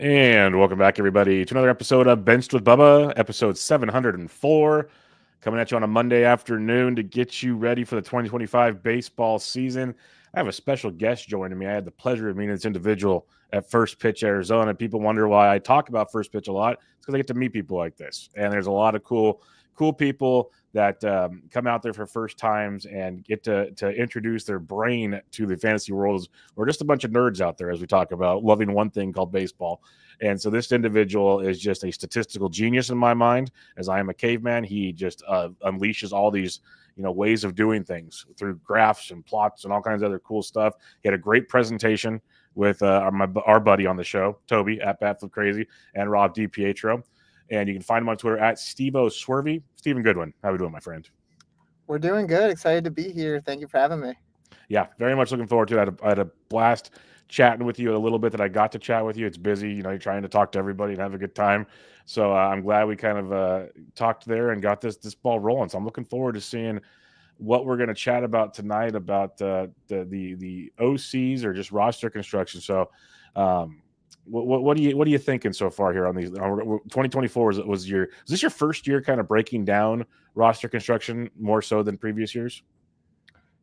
And welcome back, everybody, to another episode of Benched with Bubba, episode 704, coming at you on a Monday afternoon to get you ready for the 2025 baseball season. I have a special guest joining me. I had the pleasure of meeting this individual at First Pitch Arizona. People wonder why I talk about First Pitch a lot. It's because I get to meet people like this, and there's a lot of cool people that come out there for first times and get to introduce their brain to the fantasy world. We're just a bunch of nerds out there, as we talk about, loving one thing called baseball. And so this individual is just a statistical genius in my mind. As I am a caveman, he just unleashes all these ways of doing things through graphs and plots and all kinds of other cool stuff. He had a great presentation with our buddy on the show, Toby at Batflip Crazy, and Rob DiPietro. And you can find him on Twitter at StevoSwervy. Stephen Goodwin, how are we doing, my friend? We're doing good. Excited to be here. Thank you for having me. Yeah, very much looking forward to it. I had a blast chatting with you a little bit that I got to chat with you. It's busy, you're trying to talk to everybody and have a good time. So I'm glad we kind of talked there and got this ball rolling. So I'm looking forward to seeing what we're going to chat about tonight about the OCs or just roster construction. So what are you thinking so far here on these? 2024 was this your first year kind of breaking down roster construction more so than previous years?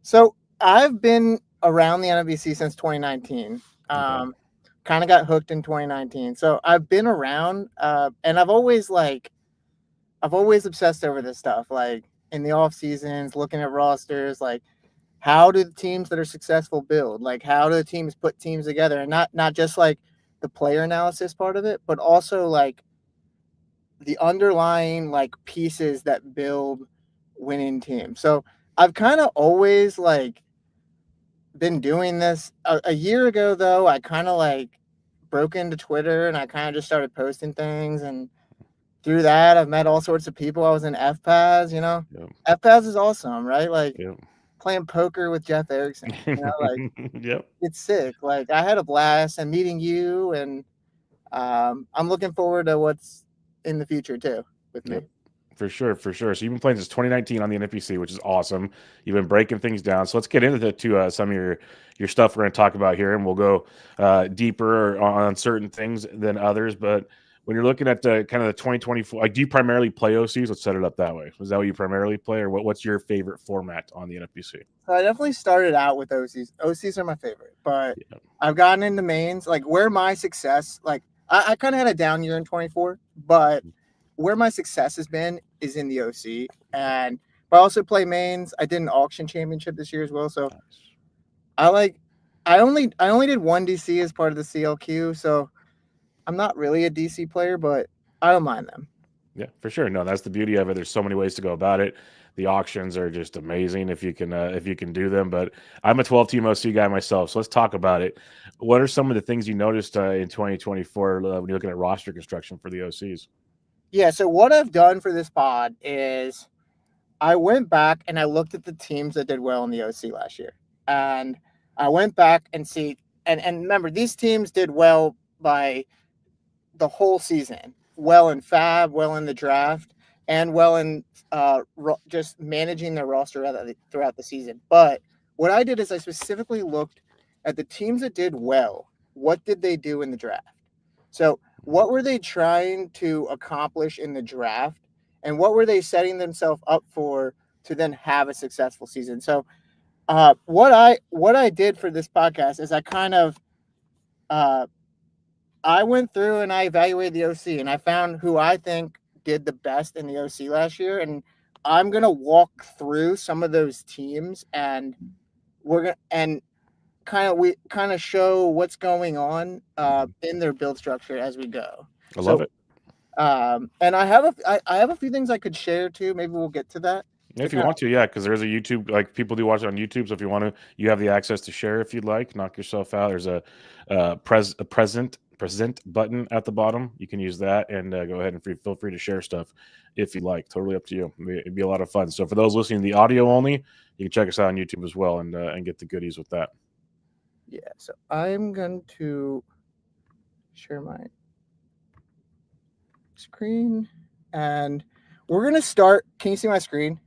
So I've been around the NFBC since 2019. Kind of got hooked in 2019. So I've been around, and I've always obsessed over this stuff. Like in the off seasons, looking at rosters, like how do the teams that are successful build? Like how do the teams put teams together, and not just like the player analysis part of it, but also like the underlying like pieces that build winning teams. So I've kind of always like been doing this. A year ago though, I kind of like broke into Twitter and I kind of just started posting things, and through that I've met all sorts of people. I was in FPAS, Yep. FPAS is awesome, right? Like Yep. playing poker with Jeff Erickson, like Yep. it's sick. Like I had a blast and meeting you, and I'm looking forward to what's in the future too with me. Yep. For sure. So you've been playing since 2019 on the NFBC, which is awesome. You've been breaking things down. So let's get into some of your stuff we're going to talk about here, and we'll go deeper on certain things than others. But when you're looking at the kind of the 2024, like, do you primarily play OCs? Let's set it up that way. Is that what you primarily play, or what's your favorite format on the NFBC? So I definitely started out with OCs. OCs are my favorite, but Yeah. I've gotten into mains. Like where my success, like I kind of had a down year in 24, but where my success has been is in the OC. And I also play mains. I did an auction championship this year as well. So I only did one DC as part of the CLQ. So I'm not really a DC player, but I don't mind them. Yeah, for sure. No, that's the beauty of it. There's so many ways to go about it. The auctions are just amazing if you can do them. But I'm a 12-team OC guy myself, so let's talk about it. What are some of the things you noticed in 2024 when you're looking at roster construction for the OCs? Yeah. So what I've done for this pod is I went back and I looked at the teams that did well in the OC last year. And I went back and and remember, these teams did well by the whole season, well in Fab, well in the draft, and well in just managing their roster throughout the season. But what I did is I specifically looked at the teams that did well. What did they do in the draft? So what were they trying to accomplish in the draft? And what were they setting themselves up for to then have a successful season? So what I did for this podcast is I kind of I went through and I evaluated the OC, and I found who I think did the best in the OC last year. And I'm gonna walk through some of those teams, and we kind of show what's going on in their build structure as we go. I love it. And I have a few things I could share too. Maybe we'll get to that. If you want to, yeah, because there's a YouTube, like people do watch it on YouTube. So if you want to, you have the access to share if you'd like. Knock yourself out. There's a present button at the bottom. You can use that and go ahead and feel free to share stuff if you'd like. Totally up to you. It'd be a lot of fun. So for those listening to the audio only, you can check us out on YouTube as well and get the goodies with that. Yeah. So I'm going to share my screen, and we're going to start. Can you see my screen?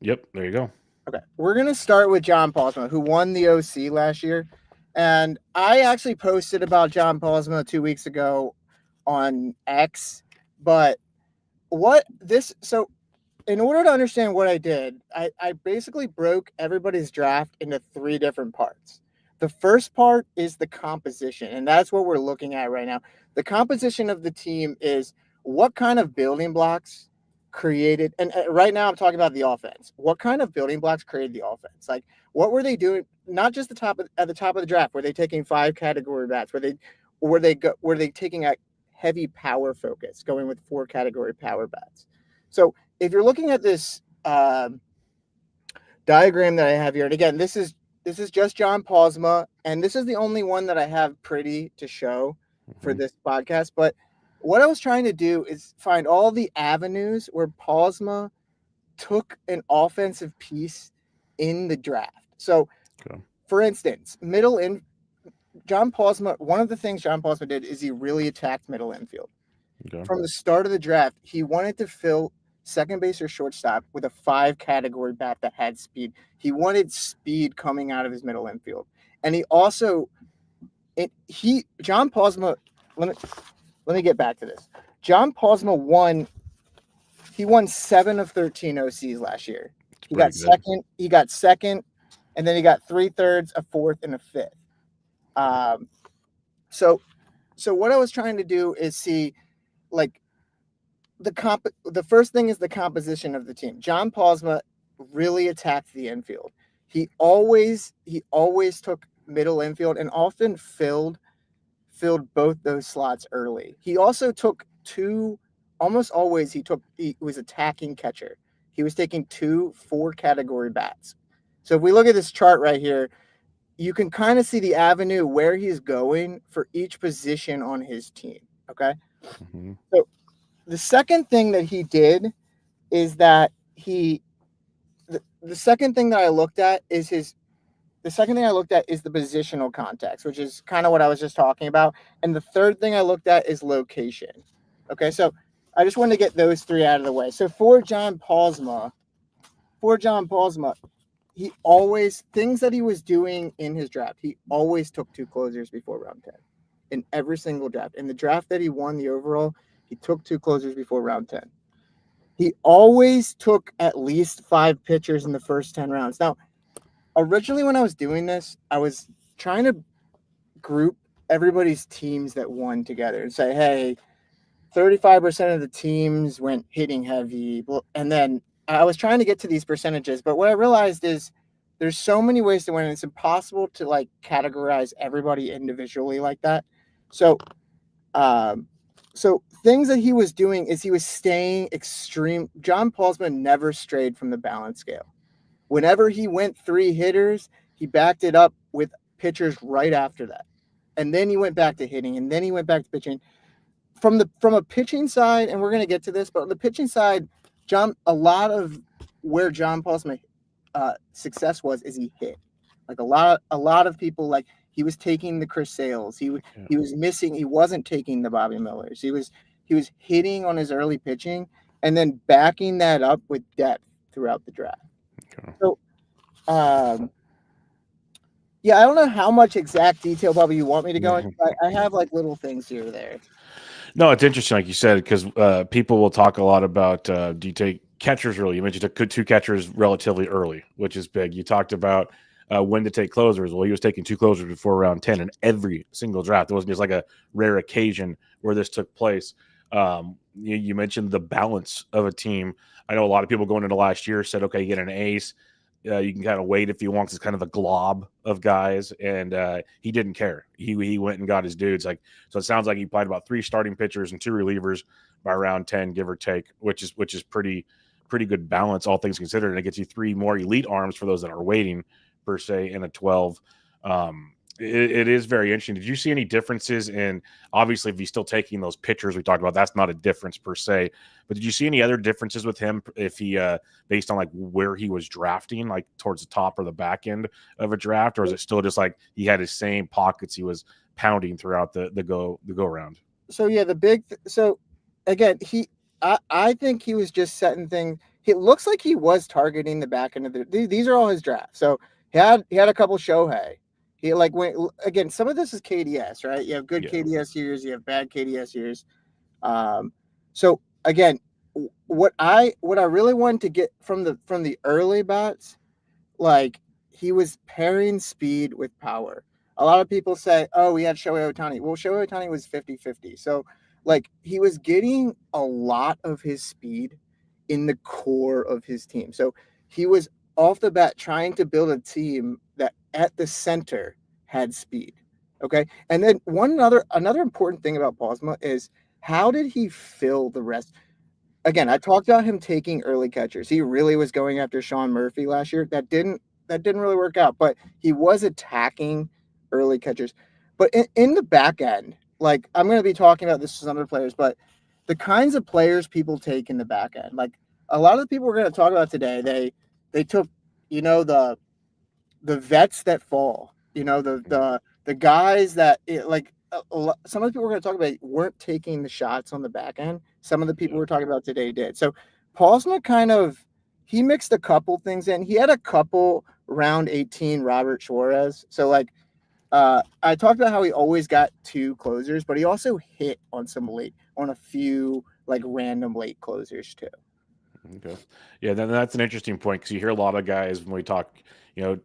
Yep, there you go. Okay. We're going to start with John Paulsma, who won the OC last year. And I actually posted about John Posma 2 weeks ago on X, but in order to understand what I did, I basically broke everybody's draft into 3 different parts. The first part is the composition, and that's what we're looking at right now. The composition of the team is what kind of building blocks created, and right now I'm talking about the offense. What kind of building blocks created the offense? Like, what were they doing? Not just at the top of the draft. Were they taking 5 category bats? Were they taking a heavy power focus, going with 4 category power bats? So if you're looking at this diagram that I have here, and again, this is just John Posma, and this is the only one that I have pretty to show for this podcast. But what I was trying to do is find all the avenues where Posma took an offensive piece in the draft. So, for instance, John Posma, one of the things John Posma did is he really attacked middle infield. From the start of the draft, he wanted to fill second base or shortstop with a 5 category bat that had speed. He wanted speed coming out of his middle infield. And he also John Posma, let me get back to this. John Posma won 7 of 13 OCs last year. He got second, and then he got 3/3, a 4th, and a 5th. So what I was trying to do is see, like, the first thing is the composition of the team. John Posma really attacked the infield. He always took middle infield and often filled both those slots early. He also took 2, almost always he was attacking catcher. He was taking 2 4 category bats. So if we look at this chart right here, you can kind of see the avenue where he's going for each position on his team. Okay. So the second thing that he did is that the second thing that I looked at is the positional context, which is kind of what I was just talking about. And the third thing I looked at is location. Okay, so I just wanted to get those 3 out of the way. So for John Posma, things that he was doing in his draft, he always took 2 closers before round 10 in every single draft. In the draft that he won the overall, he took 2 closers before round 10. He always took at least 5 pitchers in the first 10 rounds. Now, originally when I was doing this, I was trying to group everybody's teams that won together and say, hey, 35% of the teams went hitting heavy. And then I was trying to get to these percentages. But what I realized is there's so many ways to win. And it's impossible to, like, categorize everybody individually like that. So things that he was doing is he was staying extreme. John Posma never strayed from the balance scale. Whenever he went 3 hitters, he backed it up with pitchers right after that. And then he went back to hitting, and then he went back to pitching. From a pitching side, and we're going to get to this, but on the pitching side, a lot of where John Posma success was is he hit. Like a lot of people, like, he was taking the Chris Sales. He was missing. He wasn't taking the Bobby Millers. He was hitting on his early pitching and then backing that up with depth throughout the draft. Okay. So, yeah, I don't know how much exact detail, Bubba, you want me to go into, but I have, like, little things here or there. No, it's interesting, like you said, because people will talk a lot about do you take catchers early? You mentioned you took 2 catchers relatively early, which is big. You talked about when to take closers. Well, he was taking 2 closers before round 10 in every single draft. It wasn't just like a rare occasion where this took place. You mentioned the balance of a team. I know a lot of people going into last year said, okay, you get an ace. You can kind of wait if you want. It's kind of a glob of guys, and he didn't care. He went and got his dudes. Like, so it sounds like he played about 3 starting pitchers and 2 relievers by round 10, give or take, which is pretty good balance, all things considered. And it gets you 3 more elite arms for those that are waiting, per se, in a 12. It is very interesting. Did you see any differences in, obviously, if he's still taking those pitchers we talked about, that's not a difference per se, but did you see any other differences with him if he, based on, like, where he was drafting, like towards the top or the back end of a draft, or is it still just like he had his same pockets he was pounding throughout the go round? So yeah, so again, I think he was just setting things. It looks like he was targeting the back end of these are all his drafts. So he had a couple Shohei. He like when again, some of this is KDS, right? You have good Yeah. KDS years, you have bad KDS years. So again, what I really wanted to get from the early bats, like he was pairing speed with power. A lot of people say, oh, we had Shohei Ohtani. Well, Shohei Ohtani was 50-50. So like he was getting a lot of his speed in the core of his team. So he was off the bat trying to build a team that at the center had speed. Okay. And then another important thing about Bosma is how did he fill the rest? Again, I talked about him taking early catchers. He really was going after Sean Murphy last year. That didn't really work out, but he was attacking early catchers. But in the back end, like I'm going to be talking about this with other players, but the kinds of players people take in the back end, like a lot of the people we're going to talk about today, they took, the vets that fall, the guys that some of the people we're going to talk about weren't taking the shots on the back end. Some of the people we're talking about today did. So Paulsma he mixed a couple things in. He had a couple round 18 Robert Suarez. So I talked about how he always got two closers, but he also hit on a few like random late closers too. Okay. Yeah, then that's an interesting point because you hear a lot of guys when we talk,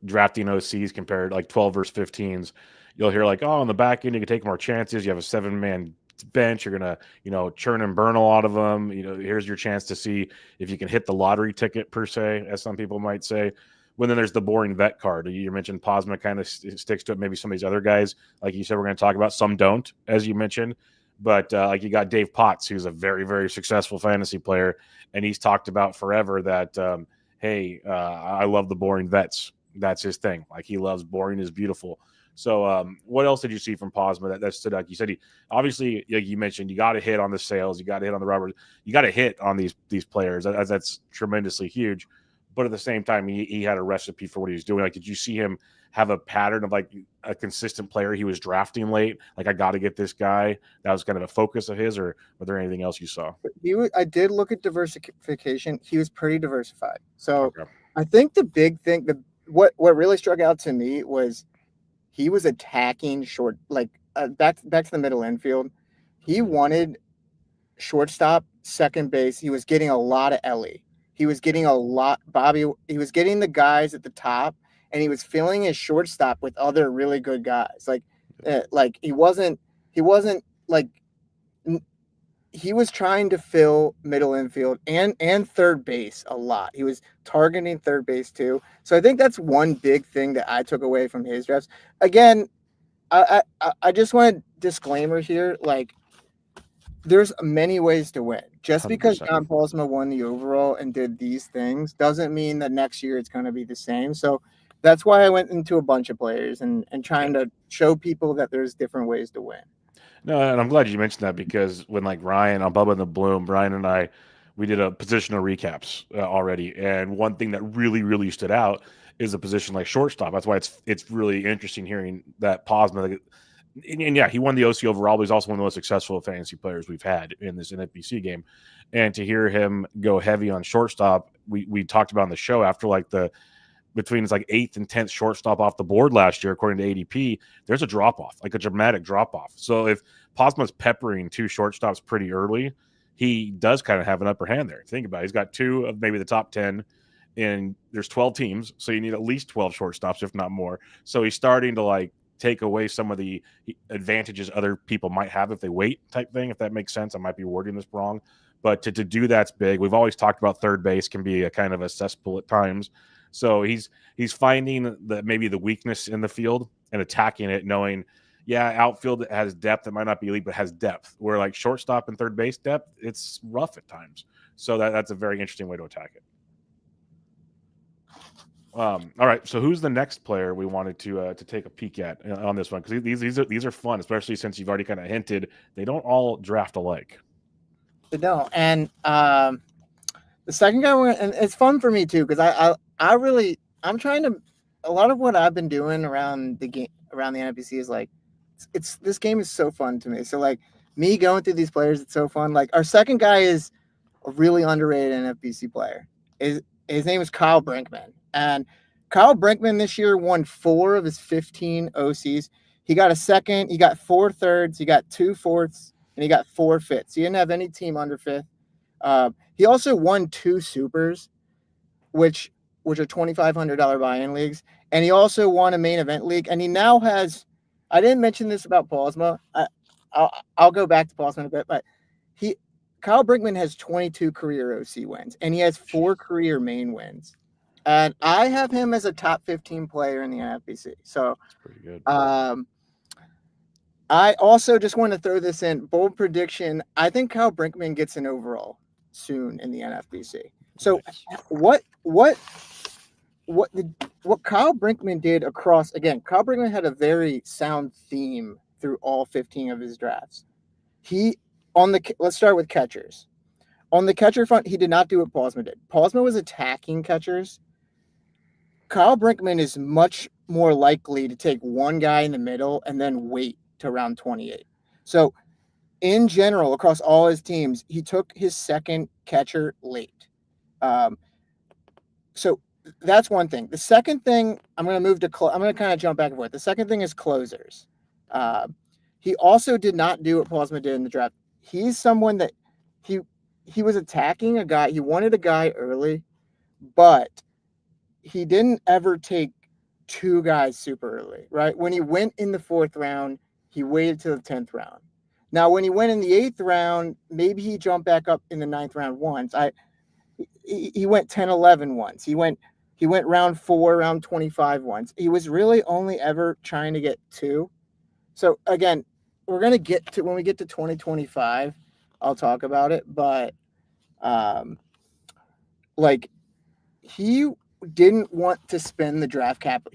drafting OCs compared like 12 versus 15s. You'll hear like, oh, on the back end, you can take more chances. You have a 7-man bench. You're going to, churn and burn a lot of them. Here's your chance to see if you can hit the lottery ticket, per se, as some people might say. When then there's the boring vet card. You mentioned Posma kind of sticks to it. Maybe some of these other guys, like you said, we're going to talk about. Some don't, as you mentioned. But like you got Dave Potts, who's a very, very successful fantasy player, and he's talked about forever that, hey, I love the boring vets. That's his thing. Like he loves boring is beautiful. So what else did you see from Posma that stood out? You said he obviously, like you mentioned, you got to hit on the sales, you got to hit on the Robert, you got to hit on these players. That's tremendously huge. But at the same time, he had a recipe for what he was doing. Like, did you see him have a pattern of like a consistent player he was drafting late? Like, I got to get this guy. That was kind of a focus of his, or was there anything else you saw? I did look at diversification. He was pretty diversified. So Okay. I think the big thing, what really struck out to me was he was attacking short, like back to the middle infield. He wanted shortstop, second base. He was getting a lot of Ellie. He was getting a lot Bobby. He was getting the guys at the top, and he was filling his shortstop with other really good guys. Like he wasn't like he was trying to fill middle infield and third base a lot. He was targeting third base too. So I think that's one big thing that I took away from his drafts. Again, I just want a disclaimer here. Like, there's many ways to win. Just because 100%. John Paulsma won the overall and did these things doesn't mean that next year it's going to be the same. So that's why I went into a bunch of players and trying to show people that there's different ways to win. No, and I'm glad you mentioned that because when like Ryan on Bubba and the Bloom, Brian and I, we did a positional recaps already, and one thing that really, really stood out is a position like shortstop. That's why it's really interesting hearing that Posma. And yeah, he won the OC overall, but he's also one of the most successful fantasy players we've had in this NFBC game. And to hear him go heavy on shortstop, we talked about on the show after like between his like 8th and 10th shortstop off the board last year, according to ADP, there's a drop off, like a dramatic drop off. So if Posma's peppering 2 shortstops pretty early, he does kind of have an upper hand there. Think about it. He's got 2 of maybe the top 10, and there's 12 teams. So you need at least 12 shortstops, if not more. So he's starting to like take away some of the advantages other people might have if they wait, type thing, if that makes sense. I might be wording this wrong. But to do that's big. We've always talked about third base can be a kind of a cesspool at times. So he's finding maybe the weakness in the field and attacking it, knowing, yeah, outfield has depth. It might not be elite, but has depth. Where like shortstop and third base depth, it's rough at times. So that's a very interesting way to attack it. All right, so who's the next player we wanted to take a peek at on this one? Because these are fun, especially since you've already kind of hinted they don't all draft alike. They don't, and the second guy, and it's fun for me too because I'm trying to. A lot of what I've been doing around the game, around the NFBC is like, this game is so fun to me. So like me going through these players, it's so fun. Like our second guy is a really underrated NFBC player. His name is Kyle Brinkman, and Kyle Brinkman this year won 4 of his 15 OCs. He got a second, he got 4 thirds, he got 2 fourths, and he got 4 fifths. He didn't have any team under fifth. He also won 2 supers, which are $2,500 buy-in leagues, and he also won a main event league. And he now has, I didn't mention this about Posma. I'll go back to Posma in a bit, but Kyle Brinkman has 22 career OC wins, and he has 4 career main wins. And I have him as a top 15 player in the NFBC. So That's pretty good. I also just want to throw this in. Bold prediction. I think Kyle Brinkman gets an overall soon in the NFBC. So Nice. what Kyle Brinkman did across, again, Kyle Brinkman had a very sound theme through all 15 of his drafts. Let's start with catchers. On the catcher front, he did not do what Posma did. Posma was attacking catchers. Kyle Brinkman is much more likely to take one guy in the middle and then wait to round 28. So in general, across all his teams, he took his second catcher late. So that's one thing. The second thing, I'm going to kind of jump back and forth. The second thing is closers. He also did not do what Posma did in the draft. He's someone that he was attacking a guy. He wanted a guy early, but he didn't ever take 2 guys super early, right? When he went in the 4th round, he waited till the 10th round. Now, when he went in the 8th round, maybe he jumped back up in the 9th round once. He went 10, 11 once. He went round 4, round 25 once. He was really only ever trying to get 2. So again, we're going to get to, when we get to 2025, I'll talk about it, but he didn't want to spend the draft cap.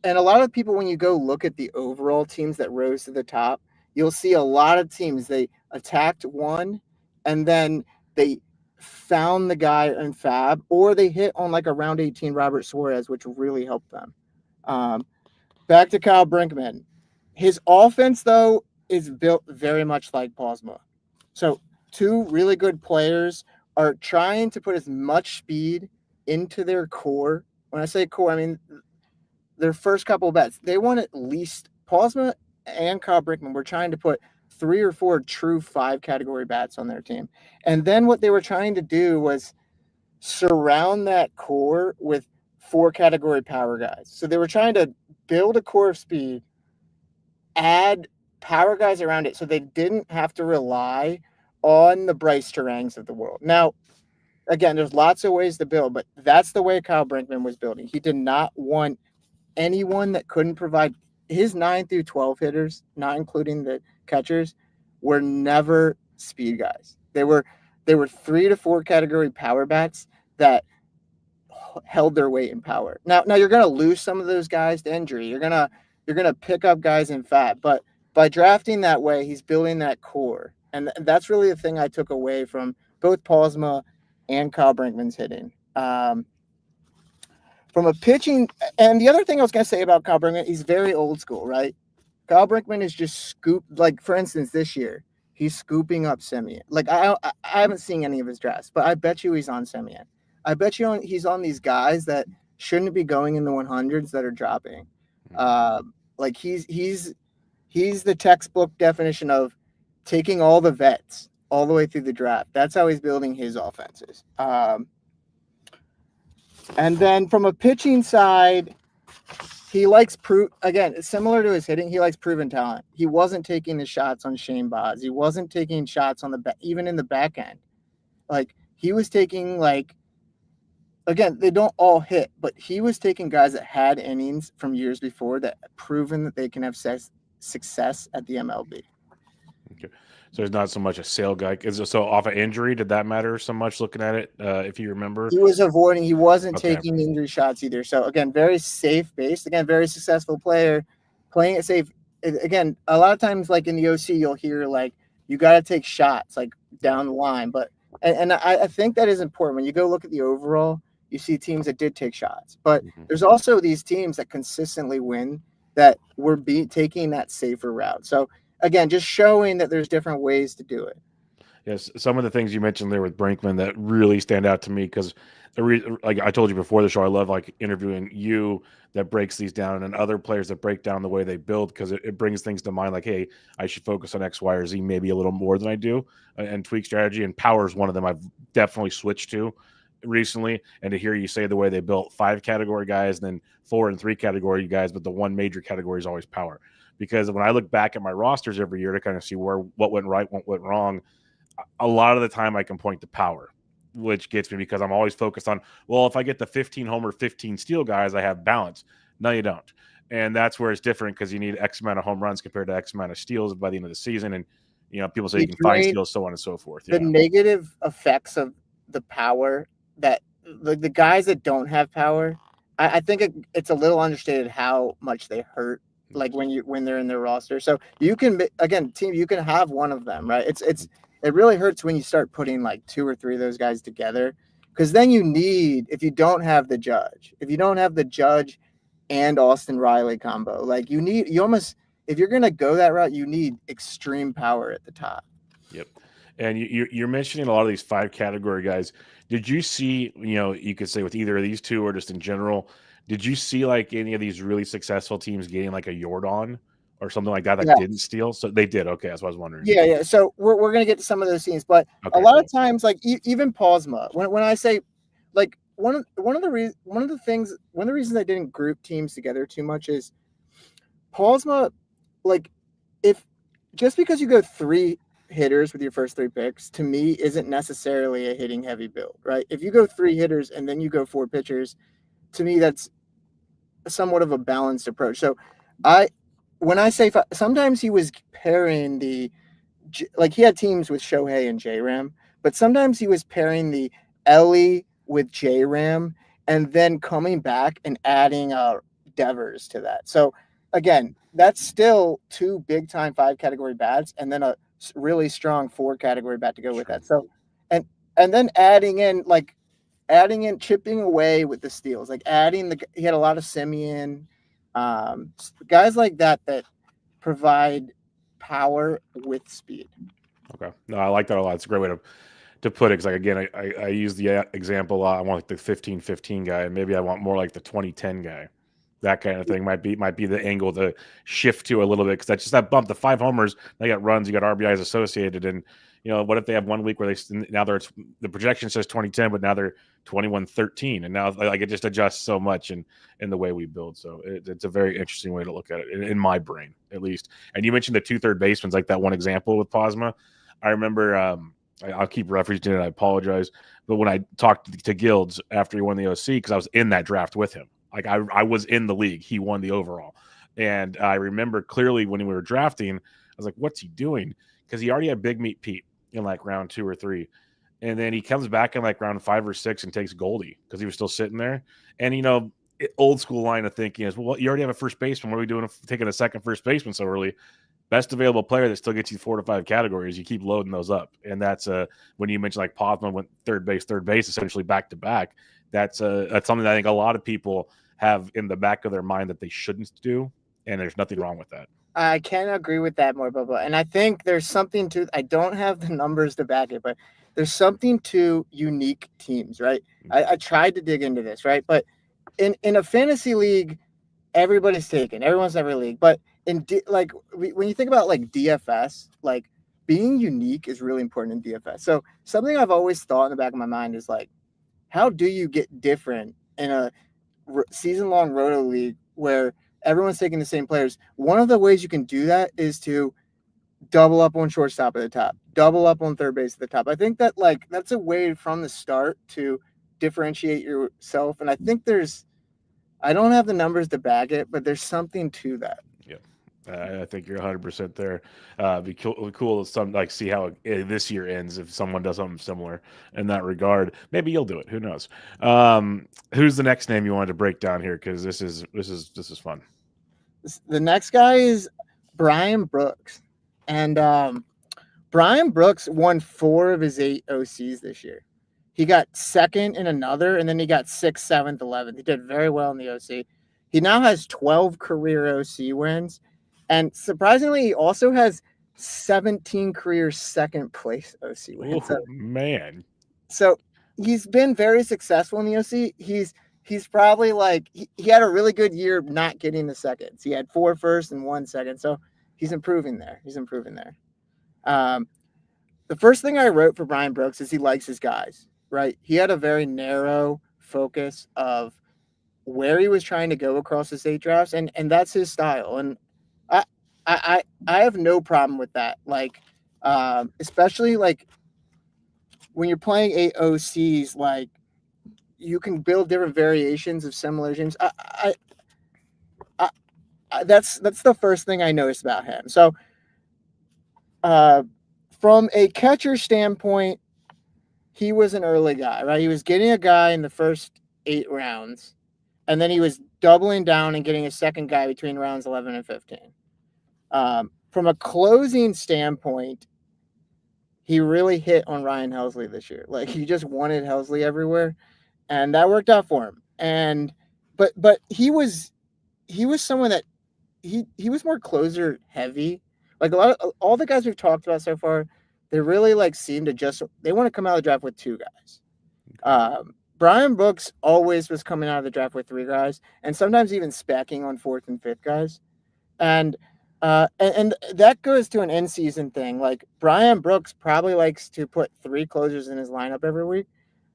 And a lot of people, when you go look at the overall teams that rose to the top, you'll see a lot of teams, they attacked one and then they found the guy in fab, or they hit on like a round 18 Robert Suarez, which really helped them. Back to Kyle Brinkman. His offense, though, is built very much like Posma. So 2 really good players are trying to put as much speed into their core. When I say core, I mean their first couple of bets. They want at least, Posma and Kyle Brinkman were trying to put 3 or 4 true 5 category bats on their team. And then what they were trying to do was surround that core with 4 category power guys. So they were trying to build a core of speed, add power guys around it so they didn't have to rely on the Bryce Turangs of the world. Now, again, there's lots of ways to build, but that's the way Kyle Brinkman was building. He did not want anyone that couldn't provide. His 9 through 12 hitters, not including the catchers, were never speed guys. They were 3 to 4 category power bats that held their weight in power. Now you're going to lose some of those guys to injury. You're going to pick up guys in fat, but by drafting that way, he's building that core. And that's really the thing I took away from both Posma and Kyle Brinkman's hitting. From a pitching, and the other thing I was going to say about Kyle Brinkman, he's very old school, right? Kyle Brinkman is just like, for instance, this year, he's scooping up Semien. Like, I haven't seen any of his drafts, but I bet you he's on Semien. I bet you he's on these guys that shouldn't be going in the 100s that are dropping. Like, he's the textbook definition of taking all the vets all the way through the draft. That's how he's building his offenses. And then from a pitching side, he likes again, similar to his hitting, he likes proven talent. He wasn't taking the shots on Shane Baz. He wasn't taking shots on even in the back end. Like, he was taking, like, again, they don't all hit, but he was taking guys that had innings from years before that proven that they can have success at the MLB. Okay. So he's not so much a sale guy. So off of injury, did that matter so much looking at it, if you remember? He wasn't taking injury shots either. So, again, very safe base. Again, very successful player, playing it safe. Again, a lot of times, like in the OC, you'll hear, like, you got to take shots, like, down the line. But and I think that is important. When you go look at the overall, you see teams that did take shots. But there's also these teams that consistently win that were taking that safer route. So, again, just showing that there's different ways to do it. Yes, some of the things you mentioned there with Brinkman that really stand out to me because, like I told you before the show, I love like interviewing you that breaks these down and other players that break down the way they build because it brings things to mind like, hey, I should focus on X, Y, or Z maybe a little more than I do and tweak strategy. And power is one of them I've definitely switched to recently. And to hear you say the way they built 5 category guys and then 4 and 3 category guys, but the one major category is always power. Because when I look back at my rosters every year to kind of see what went right, what went wrong, a lot of the time I can point to power, which gets me because I'm always focused on, well, if I get the 15 homer, 15 steal guys, I have balance. No, you don't. And that's where it's different because you need X amount of home runs compared to X amount of steals by the end of the season. And, people say you can find steals, so on and so forth. The negative effects of the power that the guys that don't have power, I think it's a little understated how much they hurt. Like when they're in their roster. So you can, again, team, you can have one of them, right? It really hurts when you start putting like 2 or 3 of those guys together, because then if you don't have the Judge and Austin Riley combo, like if you're going to go that route, you need extreme power at the top. Yep. And you're mentioning a lot of these 5 category guys. Did you see, you could say with either of these two or just in general, did you see like any of these really successful teams getting like a Jordan or something like that didn't steal? So they did. Okay, that's what I was wondering. Yeah. So we're going to get to some of those scenes, but a lot of times, like even Posma, when I say, like one of the reasons I didn't group teams together too much is Posma, like if just because you go 3 hitters with your first 3 picks, to me isn't necessarily a hitting heavy build, right? If you go 3 hitters and then you go 4 pitchers, to me that's somewhat of a balanced approach. So when I say sometimes he was pairing like he had teams with Shohei and J-Ram, but sometimes he was pairing the Ellie with J-Ram and then coming back and adding Devers to that. So again, that's still 2 big time 5 category bats and then a really strong 4 category bat to go with that. So and then adding in chipping away with the steals, like he had a lot of Simeon, guys like that provide power with speed. Okay. No, I like that a lot. It's a great way to put it. Because, like, again, I use the example a lot. I want like the 15-15 guy, and maybe I want more like the 20-10 guy. That kind of thing might be the angle to shift to a little bit because that's just that bump. The 5 homers, they got runs, you got RBIs associated, and what if they have one week where the projection says 20-10, but now they're 21-13, and now like it just adjusts so much in the way we build. So it's a very interesting way to look at it in my brain, at least. And you mentioned the 2 third basemen, like that one example with Posma. I remember. I'll keep referencing it. I apologize, but when I talked to Guilds after he won the OC, because I was in that draft with him. Like I was in the league. He won the overall. And I remember clearly when we were drafting, I was like, what's he doing? Because he already had Big Meat Pete in like round 2 or 3. And then he comes back in like round 5 or 6 and takes Goldie because he was still sitting there. And, old school line of thinking is, well, you already have a first baseman. What are we doing taking a second first baseman so early? Best available player that still gets you 4 to 5 categories. You keep loading those up. And that's when you mentioned like Posman went third base, essentially back to back. That's something that I think a lot of people have in the back of their mind that they shouldn't do, and there's nothing wrong with that. I can agree with that more, Bubba. And I think there's something to, I don't have the numbers to back it, but there's something to unique teams, right? I tried to dig into this, right? But in a fantasy league, everybody's taken. Everyone's every league. But when you think about like DFS, like being unique is really important in DFS. So something I've always thought in the back of my mind is like, how do you get different in a season-long roto league where everyone's taking the same players? One of the ways you can do that is to double up on shortstop at the top, double up on third base at the top. I think that that's a way from the start to differentiate yourself. And I think I don't have the numbers to back it, but there's something to that. Yeah. I think you're 100% there. Be cool to see how this year ends if someone does something similar in that regard. Maybe you'll do it. Who knows? Who's the next name you wanted to break down here? Because this is fun. The next guy is Brian Brooks, and Brian Brooks won 4 of his 8 OCs this year. He got second in another, and then he got 6th, 7th, 11th. He did very well in the OC. He now has 12 career OC wins. And surprisingly, he also has 17 career second place OC wins. Oh man. So he's been very successful in the OC. He's probably like he had a really good year not getting the seconds. He had 4 firsts and 1 second. So he's improving there. The first thing I wrote for Brian Brooks is he likes his guys, right? He had a very narrow focus of where he was trying to go across the state drafts, and that's his style. And I have no problem with that. Like, especially like when you're playing 8 OCs, like you can build different variations of similar teams. That's the first thing I noticed about him. So, from a catcher standpoint, he was an early guy, right? He was getting a guy in the first 8 rounds, and then he was doubling down and getting a second guy between rounds 11 and 15. From a closing standpoint, he really hit on Ryan Helsley this year. Like he just wanted Helsley everywhere, and that worked out for him. And but he was someone that he was more closer heavy. Like all the guys we've talked about so far, they really like seem to they want to come out of the draft with 2 guys. Brian Brooks always was coming out of the draft with 3 guys, and sometimes even specking on 4th and 5th guys. And that goes to an end season thing. Like Brian Brooks probably likes to put 3 closers in his lineup every week,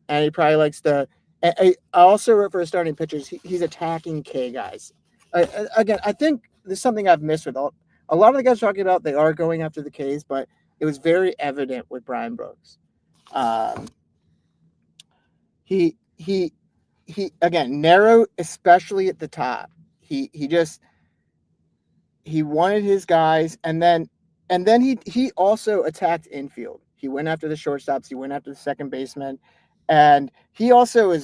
and he probably likes to. I also wrote for his starting pitchers. He's attacking K guys. Again, I think this is something I've missed with a lot of the guys talking about. They are going after the Ks, but it was very evident with Brian Brooks. He again narrow, especially at the top. He wanted his guys, and then he also attacked infield. He went after the shortstops. He went after the second baseman, and he also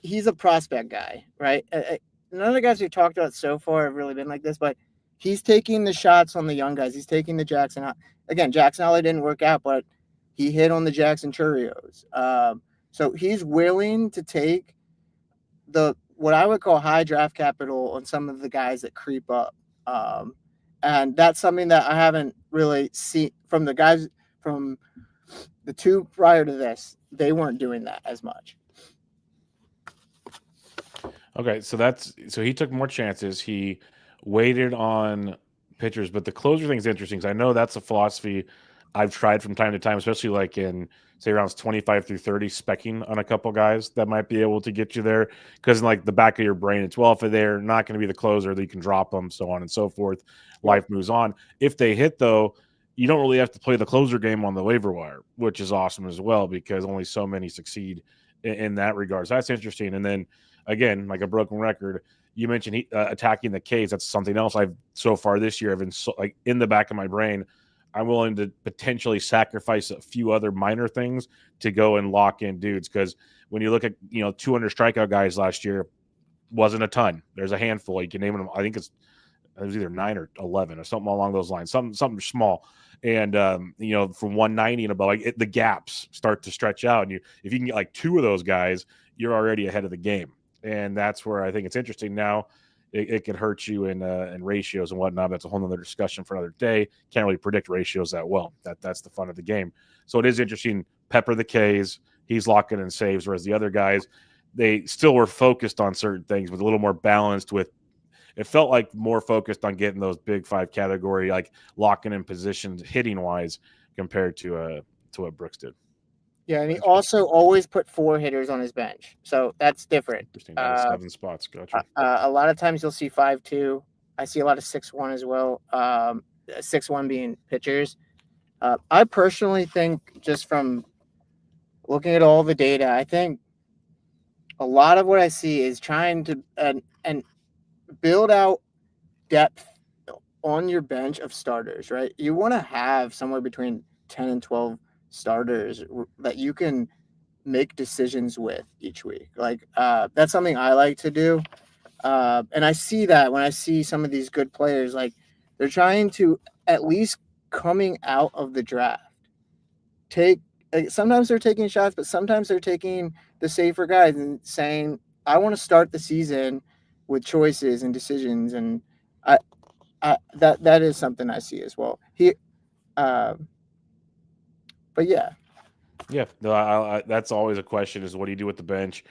he's a prospect guy, right? None of the guys we've talked about so far have really been like this, but he's taking the shots on the young guys. He's taking the Jackson out. Again, Jackson Holly didn't work out, but he hit on the Jackson Churios. So he's willing to take what I would call high draft capital on some of the guys that creep up. And that's something that I haven't really seen from the guys from the 2 prior to this. They weren't doing that as much. Okay, so he took more chances. He waited on pitchers, but the closer thing is interesting because I know that's a philosophy I've tried from time to time, especially like in say rounds 25 through 30, specking on a couple guys that might be able to get you there. Because in like the back of your brain, it's well, if they're not going to be the closer, that you can drop them, so on and so forth. Life moves on. If they hit though, you don't really have to play the closer game on the waiver wire, which is awesome as well because only so many succeed in that regard. So that's interesting. And then again, like a broken record, you mentioned attacking the Ks. That's something else I've so far this year have been like in the back of my brain. I'm willing to potentially sacrifice a few other minor things to go and lock in dudes. Because when you look at 200 strikeout guys last year, wasn't a ton. There's a handful. You can name them. I think it was either 9 or 11 or something along those lines. Something small. And from 190 and above, like the gaps start to stretch out. And if you can get like 2 of those guys, you're already ahead of the game. And that's where I think it's interesting. Now it could hurt you in ratios and whatnot. That's a whole other discussion for another day. Can't really predict ratios that well. That's the fun of the game. So it is interesting. Pepper the Ks. He's locking in saves, whereas the other guys, they still were focused on certain things, but a little more balanced with. It felt like more focused on getting those big 5 category, like locking in positions hitting wise compared to what Brooks did. Yeah, and he also always put 4 hitters on his bench, so that's different. Interesting. 7 spots. Gotcha. A lot of times you'll see 5-2. I see a lot of 6-1 as well. 6-1 being pitchers. I personally think, just from looking at all the data, I think a lot of what I see is trying to and build out depth on your bench of starters, right? You want to have somewhere between 10 and 12 starters that you can make decisions with each week. Like that's something I like to do. And I see that when I see some of these good players, like they're trying to, at least coming out of the draft, sometimes they're taking shots, but sometimes they're taking the safer guys and saying, I want to start the season with choices and decisions. And that is something I see as well. Um, but yeah, Yeah, no, that's always a question: is what do you do with the bench?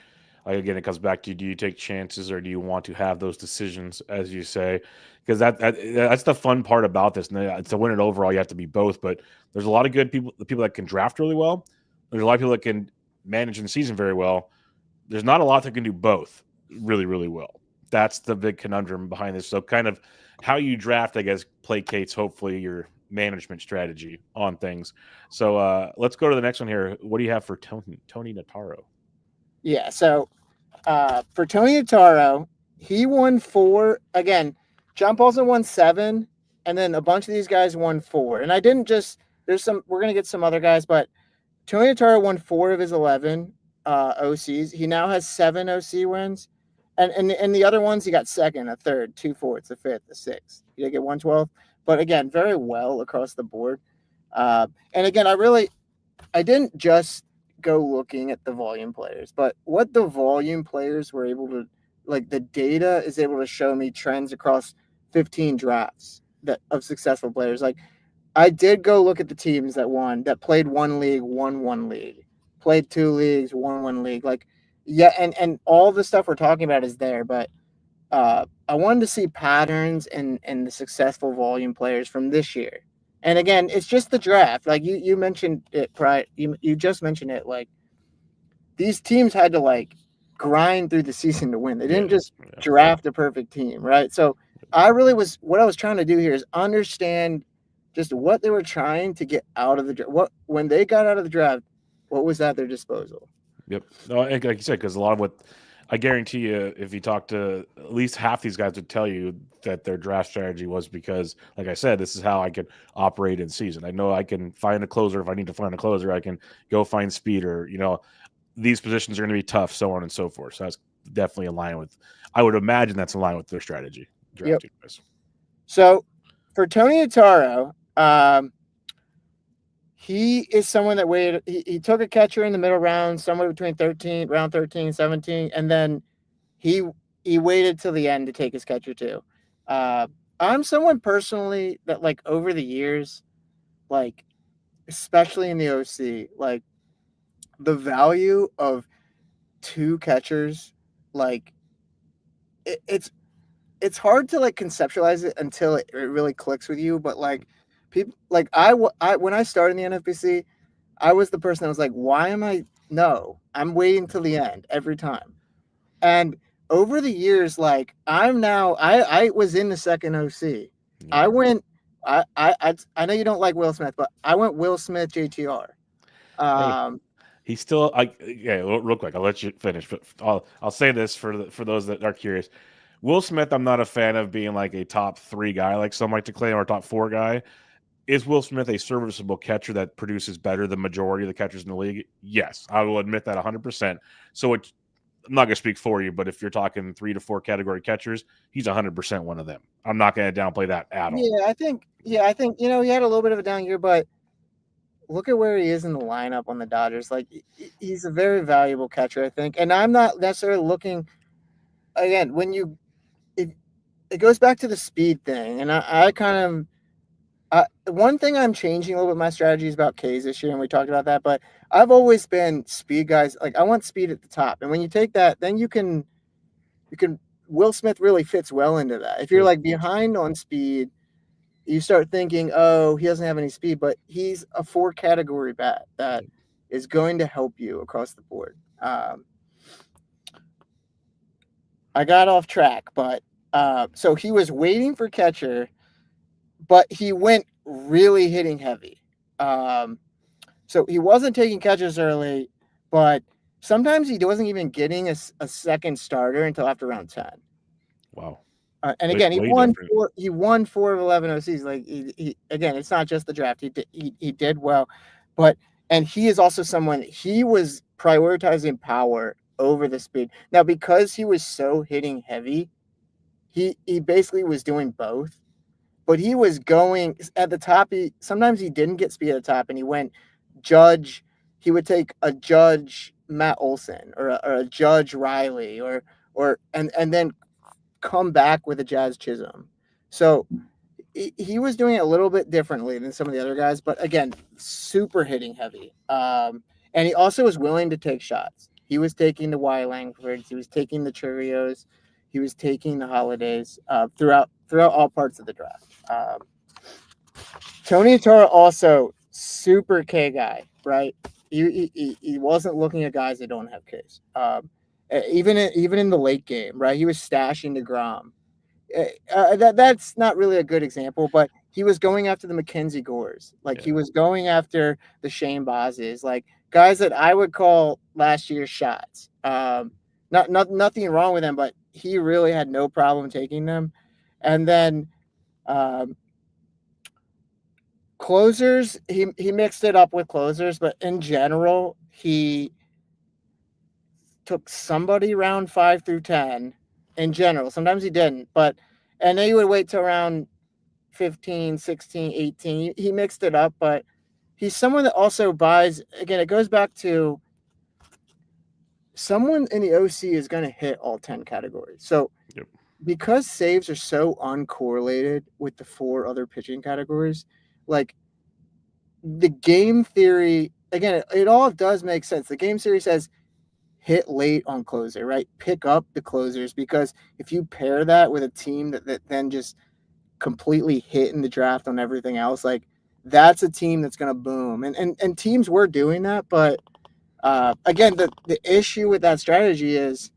Again, it comes back to do you take chances or do you want to have those decisions, as you say? Because that's the fun part about this. And to win it overall, you have to be both. But there's a lot of good people, the people that can draft really well. There's a lot of people that can manage in the season very well. There's not a lot that can do both really, really well. That's the big conundrum behind this. So, kind of how you draft, I guess, placates hopefully your management strategy on things. So, let's go to the next one here. What do you have for Tony Nataro? yeah. So for Tony Notaro, he won 4 again. John Paulson won 7, and then a bunch of these guys won 4. And I didn't just there's some we're gonna get some other guys, but Tony Notaro won 4 of his 11 OCs. He now has 7 OC wins, and the other ones he got second, a third, 2 fourths, a fifth, a sixth. He did get 112, but again, very well across the board. And again, I didn't just go looking at the volume players, but what the volume players were able to like the data is able to show me trends across 15 drafts that of successful players. Like I did go look at the teams that played one league, won one league, played 2 leagues, won one league. Like yeah, and all the stuff we're talking about is there, but I wanted to see patterns in the successful volume players from this year. And again, it's just the draft. Like you mentioned it, prior. You just mentioned it. Like these teams had to like grind through the season to win. They didn't just draft a perfect team, right? So what I was trying to do here is understand just what they were trying to get out of the draft. What when they got out of the draft, what was at their disposal? Yep. No, like you said, because a lot of what I guarantee you, if you talk to at least half these guys, would tell you that their draft strategy was because, like I said, this is how I could operate in season. I know I can find a closer if I need to find a closer. I can go find speed, or these positions are going to be tough, so on and so forth. So that's definitely in line with. I would imagine that's in line with their strategy drafting guys. So for Tony Notaro, he is someone that waited. He took a catcher in the middle round, somewhere between round 13, 17, and then he waited till the end to take his catcher too. I'm someone personally that like over the years, like especially in the OC, like the value of 2 catchers, like it's hard to like conceptualize it until it really clicks with you. But like people, like I when I started in the NFBC, I was the person that was like, why am I? No, I'm waiting till the end every time. And over the years, like I was in the second OC. Yeah. I went. I know you don't like Will Smith, but I went Will Smith JTR. Hey, he's still. Real quick, I'll let you finish, but I'll say this for those that are curious. Will Smith, I'm not a fan of being like a top 3 guy, like some like to claim, or a top 4 guy. Is Will Smith a serviceable catcher that produces better than majority of the catchers in the league? Yes, I will admit that 100%. So I'm not going to speak for you, but if you're talking 3 to 4 category catchers, he's 100% one of them. I'm not going to downplay that at all. I think he had a little bit of a down year, but look at where he is in the lineup on the Dodgers. Like he's a very valuable catcher, I think. And I'm not necessarily looking again when it goes back to the speed thing, and I kind of one thing I'm changing a little bit my strategy is about K's this year, and we talked about that. But I've always been speed guys. Like I want speed at the top, and when you take that, then you can. Will Smith really fits well into that. If you're like behind on speed, you start thinking, oh, he doesn't have any speed, but he's a 4 category bat that is going to help you across the board. I got off track, but so he was waiting for catcher, but he went really hitting heavy. So he wasn't taking catches early, but sometimes he wasn't even getting a second starter until after round 10. Wow. And again, he won 4 of 11 OCs. Like he again, it's not just the draft. He did well, and he is also someone he was prioritizing power over the speed. Now, because he was so hitting heavy, he basically was doing both. But he was going at the top. Sometimes he didn't get speed at the top, and he went Judge. He would take a Judge Matt Olson or a Judge Riley and then come back with a Jazz Chisholm. So he was doing it a little bit differently than some of the other guys, but again, super hitting heavy. And he also was willing to take shots. He was taking the Y Langfords, he was taking the Churios, he was taking the Holidays throughout all parts of the draft. Tony Tara also super K guy, right? He wasn't looking at guys that don't have Ks. Even in the late game, right? He was stashing DeGrom. That's not really a good example, but he was going after the Mackenzie Gores. Like he was going after the Shane Bozes, like guys that I would call last year's shots. Nothing wrong with them, but he really had no problem taking them. And then closers, he mixed it up with closers, but in general, he took somebody round 5 through 10 in general. Sometimes he didn't, and then he would wait till around 15, 16, 18. He mixed it up, but he's someone that also buys. Again, it goes back to someone in the OC is going to hit all 10 categories. So because saves are so uncorrelated with the 4 other pitching categories, like the game theory, again, it all does make sense. The game theory says hit late on closer, right? Pick up the closers, because if you pair that with a team that then just completely hit in the draft on everything else, like that's a team that's going to boom. And teams were doing that, but again, the issue with that strategy is,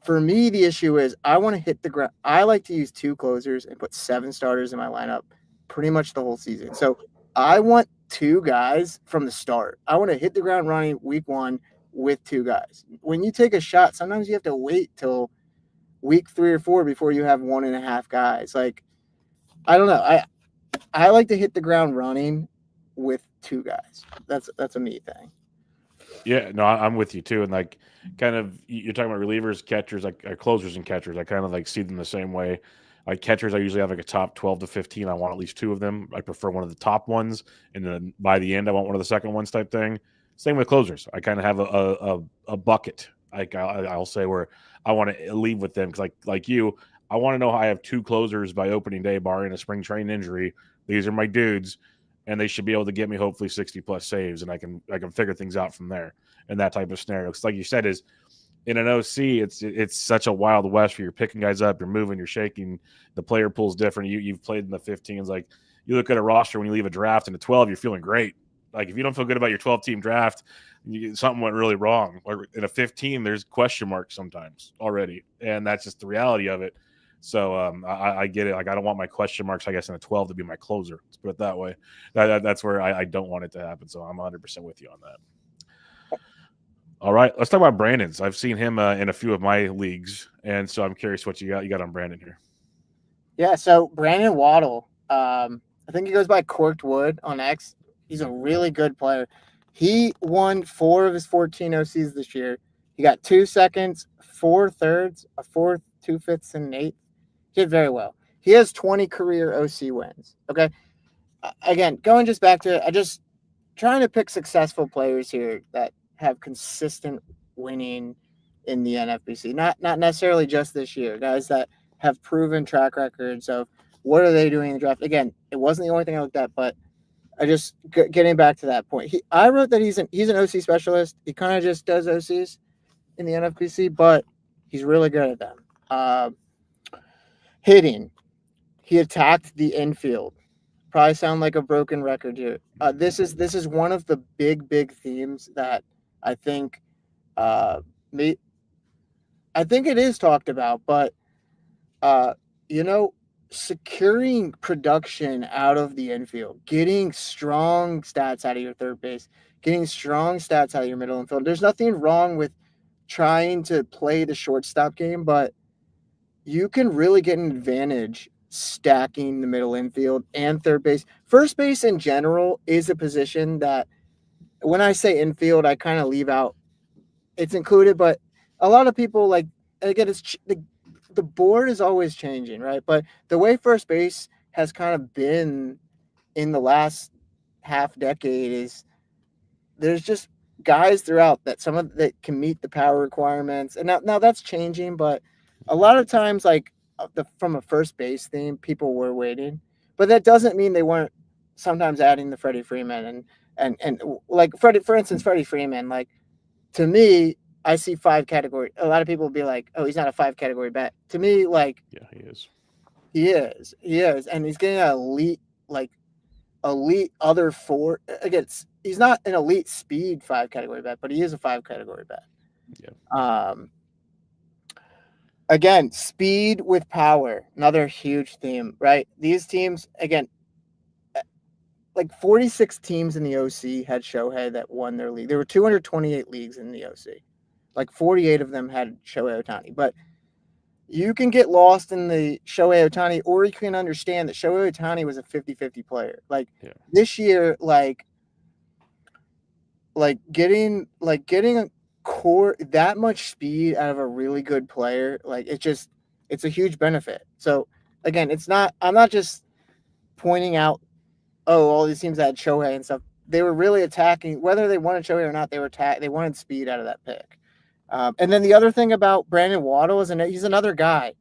for me, the issue is I want to hit the ground. I like to use 2 closers and put 7 starters in my lineup pretty much the whole season. So I want 2 guys from the start. I want to hit the ground running week 1 with 2 guys. When you take a shot, sometimes you have to wait till week 3 or 4 before you have 1.5 guys. Like, I don't know. I like to hit the ground running with 2 guys. That's a me thing. Yeah, no, I'm with you too. And like, kind of, you're talking about relievers, catchers, like closers and catchers. I kind of like see them the same way. Like catchers, I usually have like a top 12 to 15. I want at least 2 of them. I prefer one of the top ones, and then by the end, I want one of the second ones type thing. Same with closers. I kind of have a bucket. Like I'll say where I want to leave with them, because like you, I want to know how I have 2 closers by opening day, barring a spring training injury. These are my dudes, and they should be able to get me hopefully 60 plus saves, and I can figure things out from there in that type of scenario. Because like you said, is in an OC, it's such a wild west where you're picking guys up, you're moving, you're shaking. The player pool's different. You've played in the 15s. Like, you look at a roster when you leave a draft in a 12, you're feeling great. Like, if you don't feel good about your 12-team draft, something went really wrong. Or in a 15, there's question marks sometimes already, and that's just the reality of it. So I get it. Like, I don't want my question marks, I guess, in a 12 to be my closer. Let's put it that way. That's where I don't want it to happen. So I'm 100% with you on that. All right, let's talk about Brandon's. I've seen him in a few of my leagues, and so I'm curious what you got on Brandon here. Yeah, so Brandon Waddle, I think he goes by Corked Wood on X. He's a really good player. He won 4 of his 14 OCs this year. He got 2 seconds, 4 thirds, a 4th, 2 fifths, and an 8th. He did very well. He has 20 career OC wins. Okay. Again, going just back to it, I just trying to pick successful players here that have consistent winning in the NFBC. Not necessarily just this year. Guys that have proven track records of what are they doing in the draft. Again, it wasn't the only thing I looked at, but I just getting back to that point. I wrote that he's an OC specialist. He kind of just does OCs in the NFBC, but he's really good at them. Hitting, he attacked the infield. Probably sound like a broken record here. This is one of the big themes that I think I think it is talked about, but securing production out of the infield, getting strong stats out of your third base, getting strong stats out of your middle infield. There's nothing wrong with trying to play the shortstop game, but you can really get an advantage stacking the middle infield and third base. First base in general is a position that, when I say infield, I kind of leave out, it's included, but a lot of people, like, again, it's the board is always changing, right? But the way first base has kind of been in the last half decade is there's just guys throughout that can meet the power requirements. And now that's changing, but a lot of times, like, from a first base theme, people were waiting, but that doesn't mean they weren't sometimes adding the Freddie Freeman and like Freddie, for instance, Freddie Freeman. Like to me, I see 5 category. A lot of people will be like, "Oh, he's not a 5 category bet." To me, like Yeah, he is. he is, and he's getting an elite other four. Again, he's not an elite speed 5 category bet, but he is a 5 category bet. Yeah. Again, speed with power, another huge theme, right? These teams, again, like 46 teams in the OC had Shohei that won their league. There were 228 leagues in the OC. Like 48 of them had Shohei Ohtani. But you can get lost in the Shohei Ohtani, or you can understand that Shohei Ohtani was a 50-50 player. Like this year, like getting a core that much speed out of a really good player, like it's a huge benefit. So again, I'm not just pointing out, oh, all these teams that had Shohei and stuff. They were really attacking, whether they wanted Shohei or not. They wanted speed out of that pick. And then the other thing about Brandon Waddle is, he's another guy,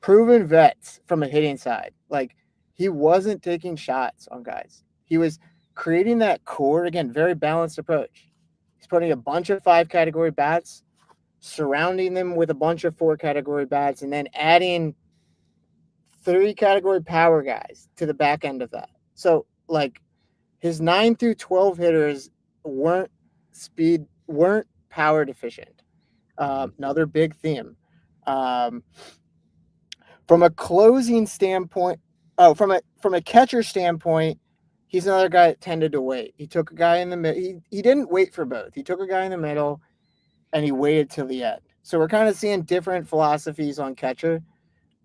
proven vets from a hitting side. Like he wasn't taking shots on guys. He was creating that core, again, very balanced approach. He's putting a bunch of 5-category bats, surrounding them with a bunch of 4-category bats, and then adding 3-category power guys to the back end of that. So like his 9 through 12 hitters weren't power deficient. Another big theme. From a closing standpoint, from a catcher standpoint, he's another guy that tended to wait. He took a guy in the middle. He didn't wait for both. He took a guy in the middle, and he waited till the end. So we're kind of seeing different philosophies on catcher,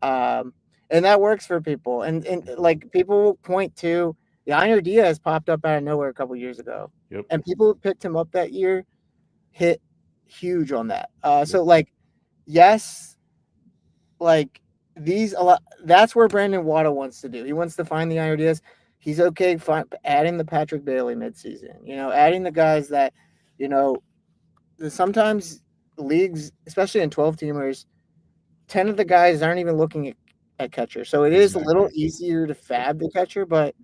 and that works for people. And like people point to Yainer Diaz popped up out of nowhere a couple years ago, and people who picked him up that year hit huge on that. So like, yes, like. That's where Brandon Waddle wants to do. He wants to find the Yainer Diaz. He's okay adding the Patrick Bailey midseason. Adding the guys that, sometimes leagues, especially in 12-teamers, 10 of the guys aren't even looking at catcher. So it is a little easier to fab the catcher, but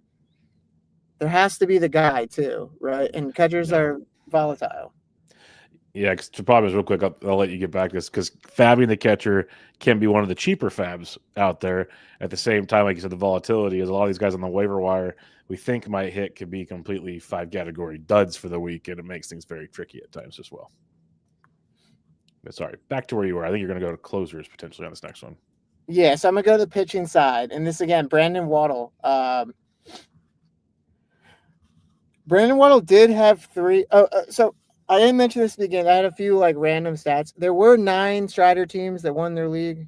there has to be the guy too, right? And catchers are volatile. Yeah, because to pause real quick, I'll let you get back to this, because fabbing the catcher can be one of the cheaper fabs out there. At the same time, like you said, the volatility is a lot of these guys on the waiver wire we think might hit could be completely 5-category duds for the week, and it makes things very tricky at times as well. But sorry, back to where you were. I think you're going to go to closers potentially on this next one. Yeah, so I'm going to go to the pitching side. And this, again, Brandon Waddle. Brandon Waddle did have 3. So I didn't mention this at the beginning. I had a few like random stats. There were 9 Strider teams that won their league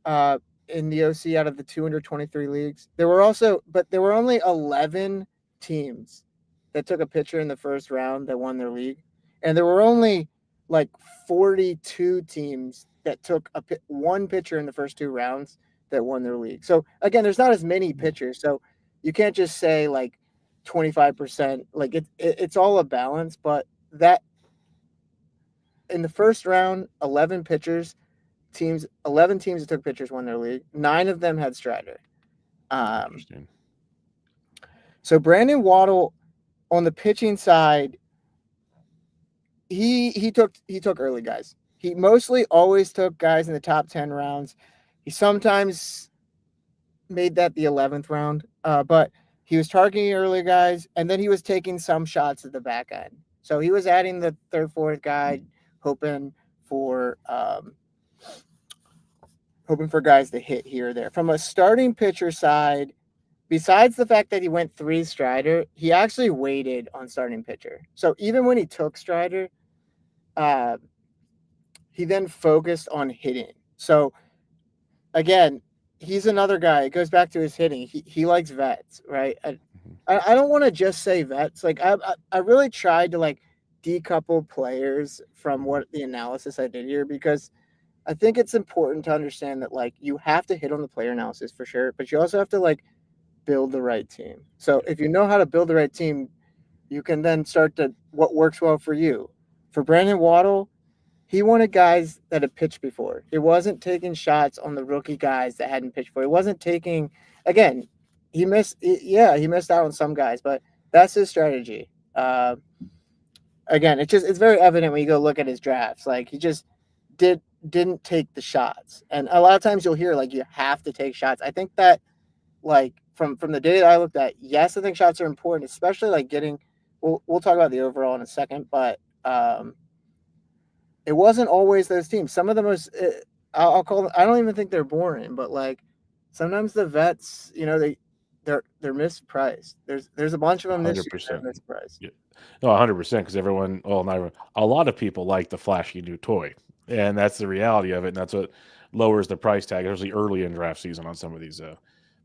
in the OC out of the 223 leagues. There were only 11 teams that took a pitcher in the first round that won their league. And there were only like 42 teams that took one pitcher in the first 2 rounds that won their league. So again, there's not as many pitchers. So you can't just say like 25%. Like it's all a balance, but that in the first round, 11 teams that took pitchers won their league. 9 of them had Strider. Interesting. So Brandon Waddle on the pitching side, he took early guys. He mostly always took guys in the top 10 rounds. He sometimes made that the 11th round, but he was targeting early guys, and then he was taking some shots at the back end. So he was adding the 3rd, 4th guy, hoping for guys to hit here or there. From a starting pitcher side, besides the fact that he went 3 Strider, he actually waited on starting pitcher. So even when he took Strider, he then focused on hitting. So again, he's another guy. It goes back to his hitting. He likes vets, right? I don't want to just say vets. Like I really tried to like decouple players from what the analysis I did here, because I think it's important to understand that like you have to hit on the player analysis for sure, but you also have to like build the right team. So if you know how to build the right team, you can then start to what works well for you. For Brandon Waddle, he wanted guys that had pitched before. He wasn't taking shots on the rookie guys that hadn't pitched before. He wasn't taking, again, he missed out on some guys, but that's his strategy. Again, it's very evident when you go look at his drafts. Like he just didn't take the shots, and a lot of times you'll hear like you have to take shots. I think that like from the data I looked at, yes, I think shots are important, especially like getting. We'll talk about the overall in a second, but it wasn't always those teams. Some of them was I'll call them. I don't even think they're boring, but like sometimes the vets, they're mispriced. There's a bunch of them this year that are mispriced. Yeah. No, 100%, because everyone, well, not everyone, a lot of people like the flashy new toy, and that's the reality of it, and that's what lowers the price tag, especially early in draft season on some of these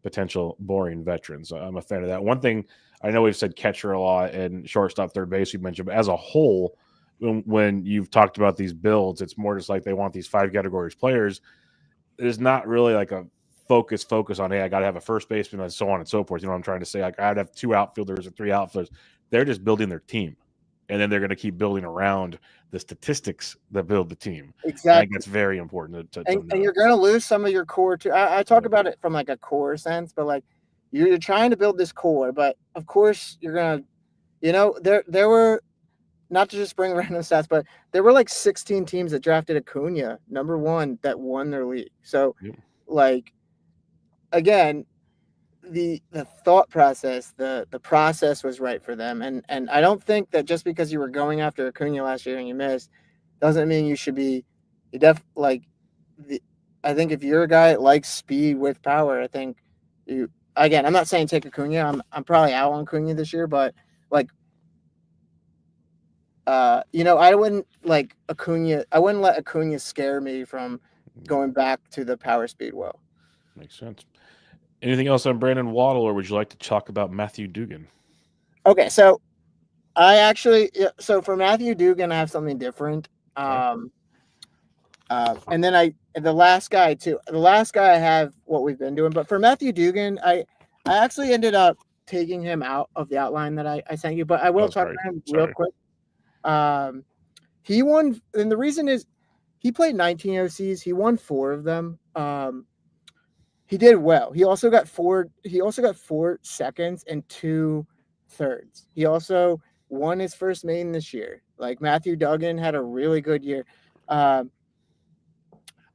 potential boring veterans. I'm a fan of that. One thing I know we've said catcher a lot and shortstop, third base we mentioned, but as a whole, when you've talked about these builds, it's more just like they want these 5 categories players. There's not really like a focus on, hey, I got to have a first baseman and so on and so forth. You know what I'm trying to say? Like I'd have 2 outfielders or 3 outfielders. They're just building their team, and then they're going to keep building around the statistics that build the team. Exactly. I think that's very important to and you're going to lose some of your core too. I talk about it from like a core sense, but like you're trying to build this core, but of course you're going to, there were, not to just bring random stats, but there were like 16 teams that drafted Acuna number 1 that won their league. So like, again, the thought process, the process was right for them. And I don't think that just because you were going after Acuna last year and you missed doesn't mean you should be I think if you're a guy that likes speed with power, I think I'm not saying take Acuna. I'm probably out on Acuna this year, but like I wouldn't like Acuna. I wouldn't let Acuna scare me from going back to the power speed well. Makes sense. Anything else on Brandon Waddle, or would you like to talk about Matthew Dugan? Okay, so for Matthew Dugan, I have something different. And then the last guy I have what we've been doing, but for Matthew Dugan, I actually ended up taking him out of the outline that I sent you, but I will talk to him real quick. He won, and the reason is he played 19 OCs. He won 4 of them. He did well. He also got 4 seconds and 2 thirds. He also won his first main this year. Like Matthew Dugan had a really good year. When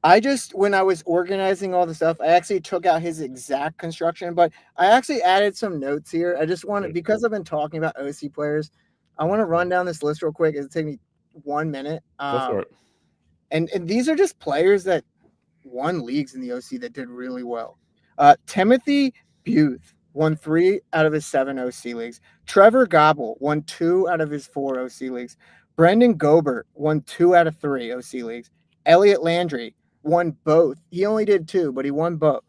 I was organizing all the stuff, I actually took out his exact construction, but I actually added some notes here. I just wanted, because I've been talking about OC players, I want to run down this list real quick. It'll take me 1 minute. Go for it. And these are just players that won leagues in the OC that did really well. Timothy Booth won 3 out of his 7 OC leagues. Trevor Gobble won 2 out of his 4 OC leagues. Brendan Gobert won 2 out of 3 OC leagues. Elliot Landry won both. He only did 2, but he won both.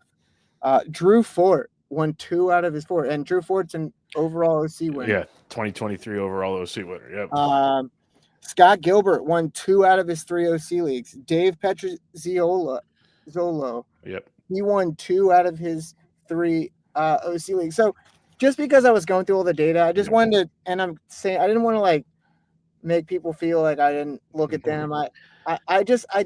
Drew Fort won 2 out of his 4, and Drew Fort's an overall OC winner. Yeah, 2023 overall OC winner. Yep. Scott Gilbert won 2 out of his 3 OC leagues. Dave Zolo. Yep. He won 2 out of his 3 OC leagues. So just because I was going through all the data, I just wanted to, and I'm saying I didn't want to like make people feel like I didn't look at them. I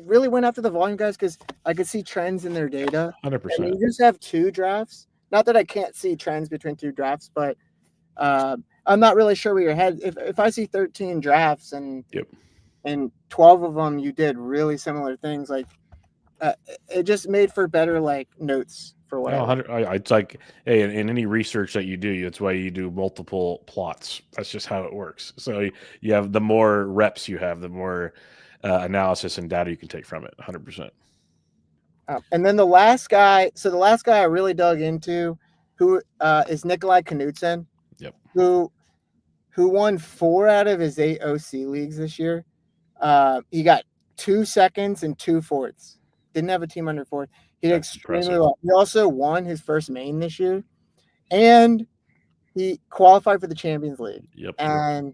really went after the volume guys because I could see trends in their data. 100%. And you just have 2 drafts. Not that I can't see trends between 2 drafts, but I'm not really sure where your head. If I see 13 drafts and 12 of them you did really similar things, like it just made for better like notes for what. It's like, hey, in any research that you do, that's why you do multiple plots. That's just how it works. So you have the more reps you have, the more analysis and data you can take from it. 100%. And then the last guy I really dug into, who is Nikolai Knudsen. Yep. Who won 4 out of his 8 OC leagues this year. He got 2 seconds and 2 fourths. Didn't have a team under 4th. He did extremely well. He also won his first main this year, and he qualified for the Champions League. Yep. And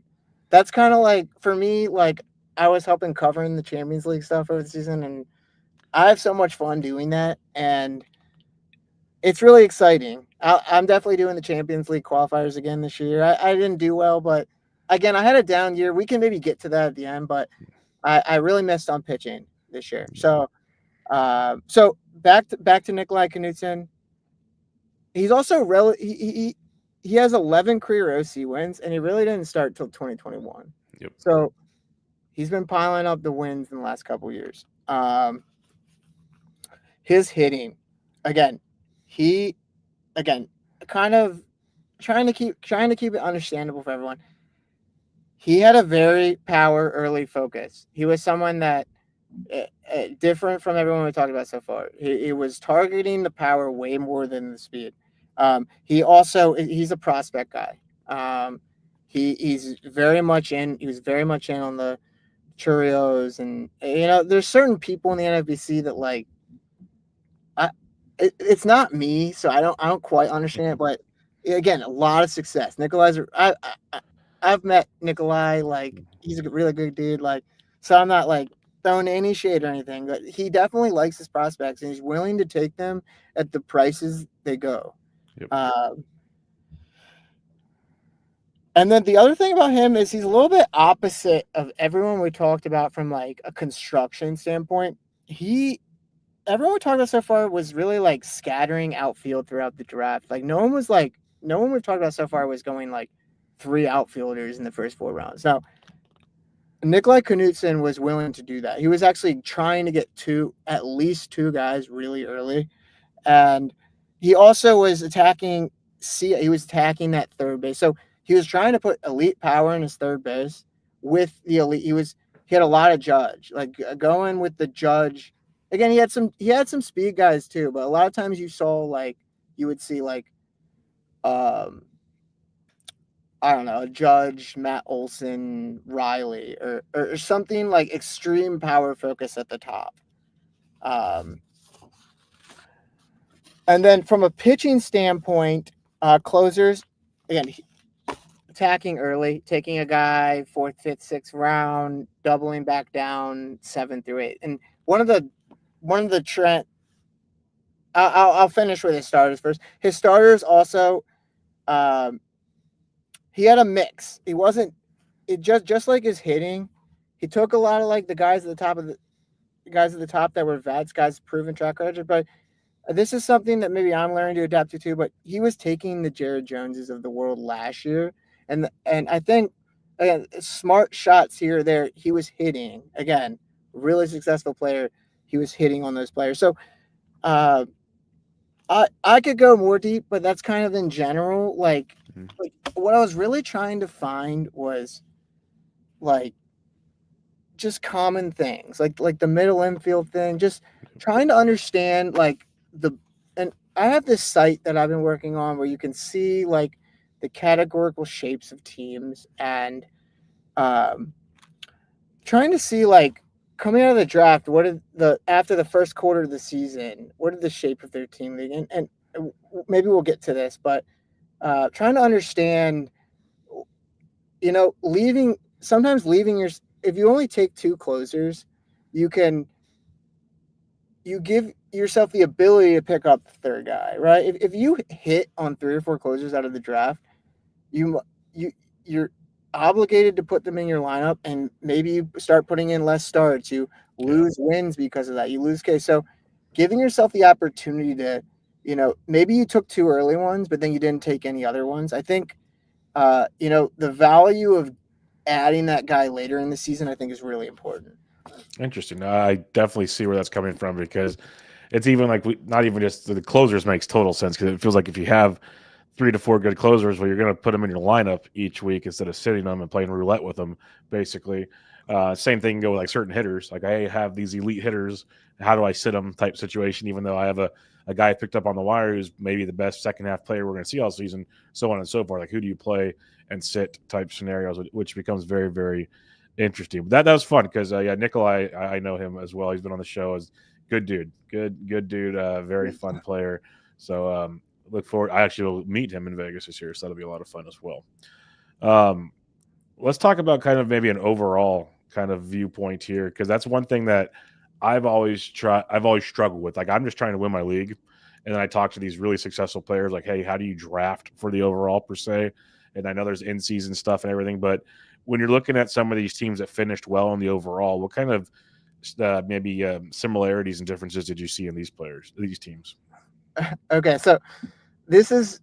that's kind of like, for me, like I was helping covering the Champions League stuff over the season, and I have so much fun doing that, and it's really exciting. I'm definitely doing the Champions League qualifiers again this year. I didn't do well, but again, I had a down year. We can maybe get to that at the end, but I really missed on pitching this year. So so back to Nikolai Knudsen. He's also he has 11 career OC wins, and he really didn't start till 2021. Yep. So he's been piling up the wins in the last couple of years. His hitting, again, kind of trying to keep it understandable for everyone. He had a very power early focus. He was someone that different from everyone we talked about so far. He was targeting the power way more than the speed. He's a prospect guy. He's very much in. He was very much in on the Churios, and there's certain people in the NFBC that like. It's not me, so I don't quite understand it, but again, a lot of success. I've met Nikolai, like he's a really good dude, like, so I'm not like throwing any shade or anything, but he definitely likes his prospects and he's willing to take them at the prices they go. Yep. And then the other thing about him is he's a little bit opposite of everyone we talked about from like a construction standpoint. Everyone we talked about so far was really like scattering outfield throughout the draft. Like no one we've talked about so far was going like 3 outfielders in the first 4 rounds. Now, Nikolai Knudsen was willing to do that. He was actually trying to get at least 2 guys really early. And he also was attacking that third base. So he was trying to put elite power in his third base with the elite. He had a lot of Judge, like going with the Judge. Again, he had some speed guys too, but a lot of times you would see like I don't know, Judge, Matt Olson, Riley, or something like extreme power focus at the top. And then from a pitching standpoint, closers, again, attacking early, taking a guy 4th, 5th, 6th round, doubling back down 7 through 8. And one of the trend. I'll finish with his starters first. His starters also, he had a mix. He wasn't just like his hitting. He took a lot of like the guys at the top that were vets, guys proven track record. But this is something that maybe I'm learning to adapt to too. But he was taking the Jared Joneses of the world last year, and I think again smart shots here or there. He was hitting again. Really successful player. He was hitting on those players. So, I could go more deep, but that's kind of in general. Like what I was really trying to find was like just common things, like the middle infield thing, just trying to understand like and I have this site that I've been working on where you can see like the categorical shapes of teams and trying to see like coming out of the draft, after the first quarter of the season, what did the shape of their team be? And maybe we'll get to this, but trying to understand, if you only take 2 closers, you give yourself the ability to pick up the third guy, right? If you hit on 3 or 4 closers out of the draft, you're obligated to put them in your lineup, and maybe you start putting in less starts. You lose wins because of that. You lose case. So giving yourself the opportunity to, maybe you took 2 early ones, but then you didn't take any other ones. I think, the value of adding that guy later in the season, I think is really important. Interesting. I definitely see where that's coming from because it's even like not even just the closers makes total sense because it feels like if you have 3 to 4 good closers, well, you're going to put them in your lineup each week instead of sitting them and playing roulette with them, basically. Same thing go with like certain hitters. Like I have these elite hitters. How do I sit them type situation, even though I have a guy picked up on the wire who's maybe the best second half player we're going to see all season, so on and so forth. Like who do you play and sit type scenarios, which becomes very, very interesting. But that was fun because, Nikolai, I know him as well. He's been on the show. As good dude. Good dude. Very fun player. So look forward. I actually will meet him in Vegas this year, so that'll be a lot of fun as well. Let's talk about kind of maybe an overall kind of viewpoint here, because that's one thing that I've always struggled with. Like I'm just trying to win my league, and then I talk to these really successful players like, hey, how do you draft for the overall per se? and I know there's in-season stuff and everything, but when you're looking at some of these teams that finished well in the overall, what kind of maybe similarities and differences did you see in these teams? Okay, so this is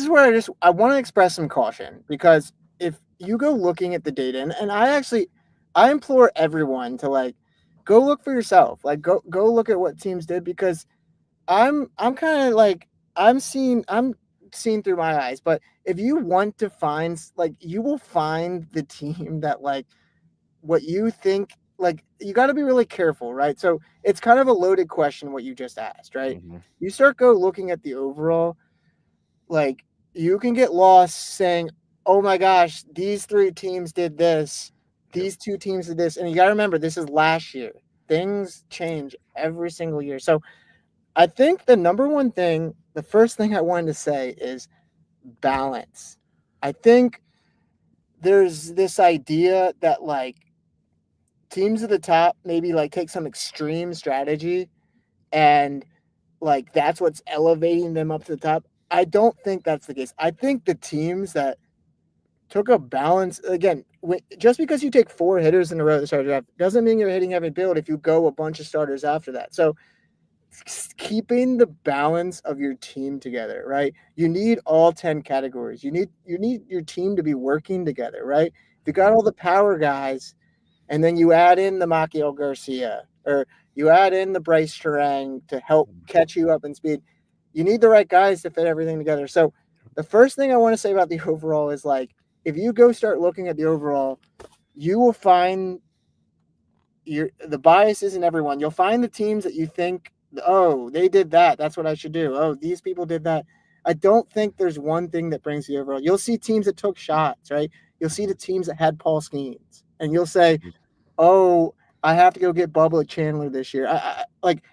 where I want to express some caution, because if you go looking at the data, and I implore everyone to like go look for yourself, like go look at what teams did, because I'm kind of like I'm seeing through my eyes. But if you want to find, like, you will find the team that like what you think, like, you got to be really careful, right? So it's kind of a loaded question what you just asked, right? Mm-hmm. You start go looking at the overall, like, you can get lost saying, oh my gosh, these three teams did this, these two teams did this. And you got to remember, this is last year. Things change every single year. So I think the first thing I wanted to say is balance. I think there's this idea that like teams at the top maybe like take some extreme strategy and like that's what's elevating them up to the top. I don't think that's the case. I think the teams that took a balance, again, just because you take 4 hitters in a row at the start of the draft doesn't mean you're hitting heavy build if you go a bunch of starters after that. So keeping the balance of your team together, right? You need all 10 categories. You need your team to be working together, right? If you got all the power guys, and then you add in the Maciel Garcia, or you add in the Bryce Terang to help catch you up in speed, you need the right guys to fit everything together. So the first thing I want to say about the overall is like, if you go start looking at the overall, you will find the biases in everyone. You'll find the teams that you think, oh, they did that, that's what I should do. Oh, these people did that. I don't think there's one thing that brings the overall. You'll see teams that took shots, right? You'll see the teams that had Paul Skeens, and you'll say, oh, I have to go get Bubba Chandler this year. I like,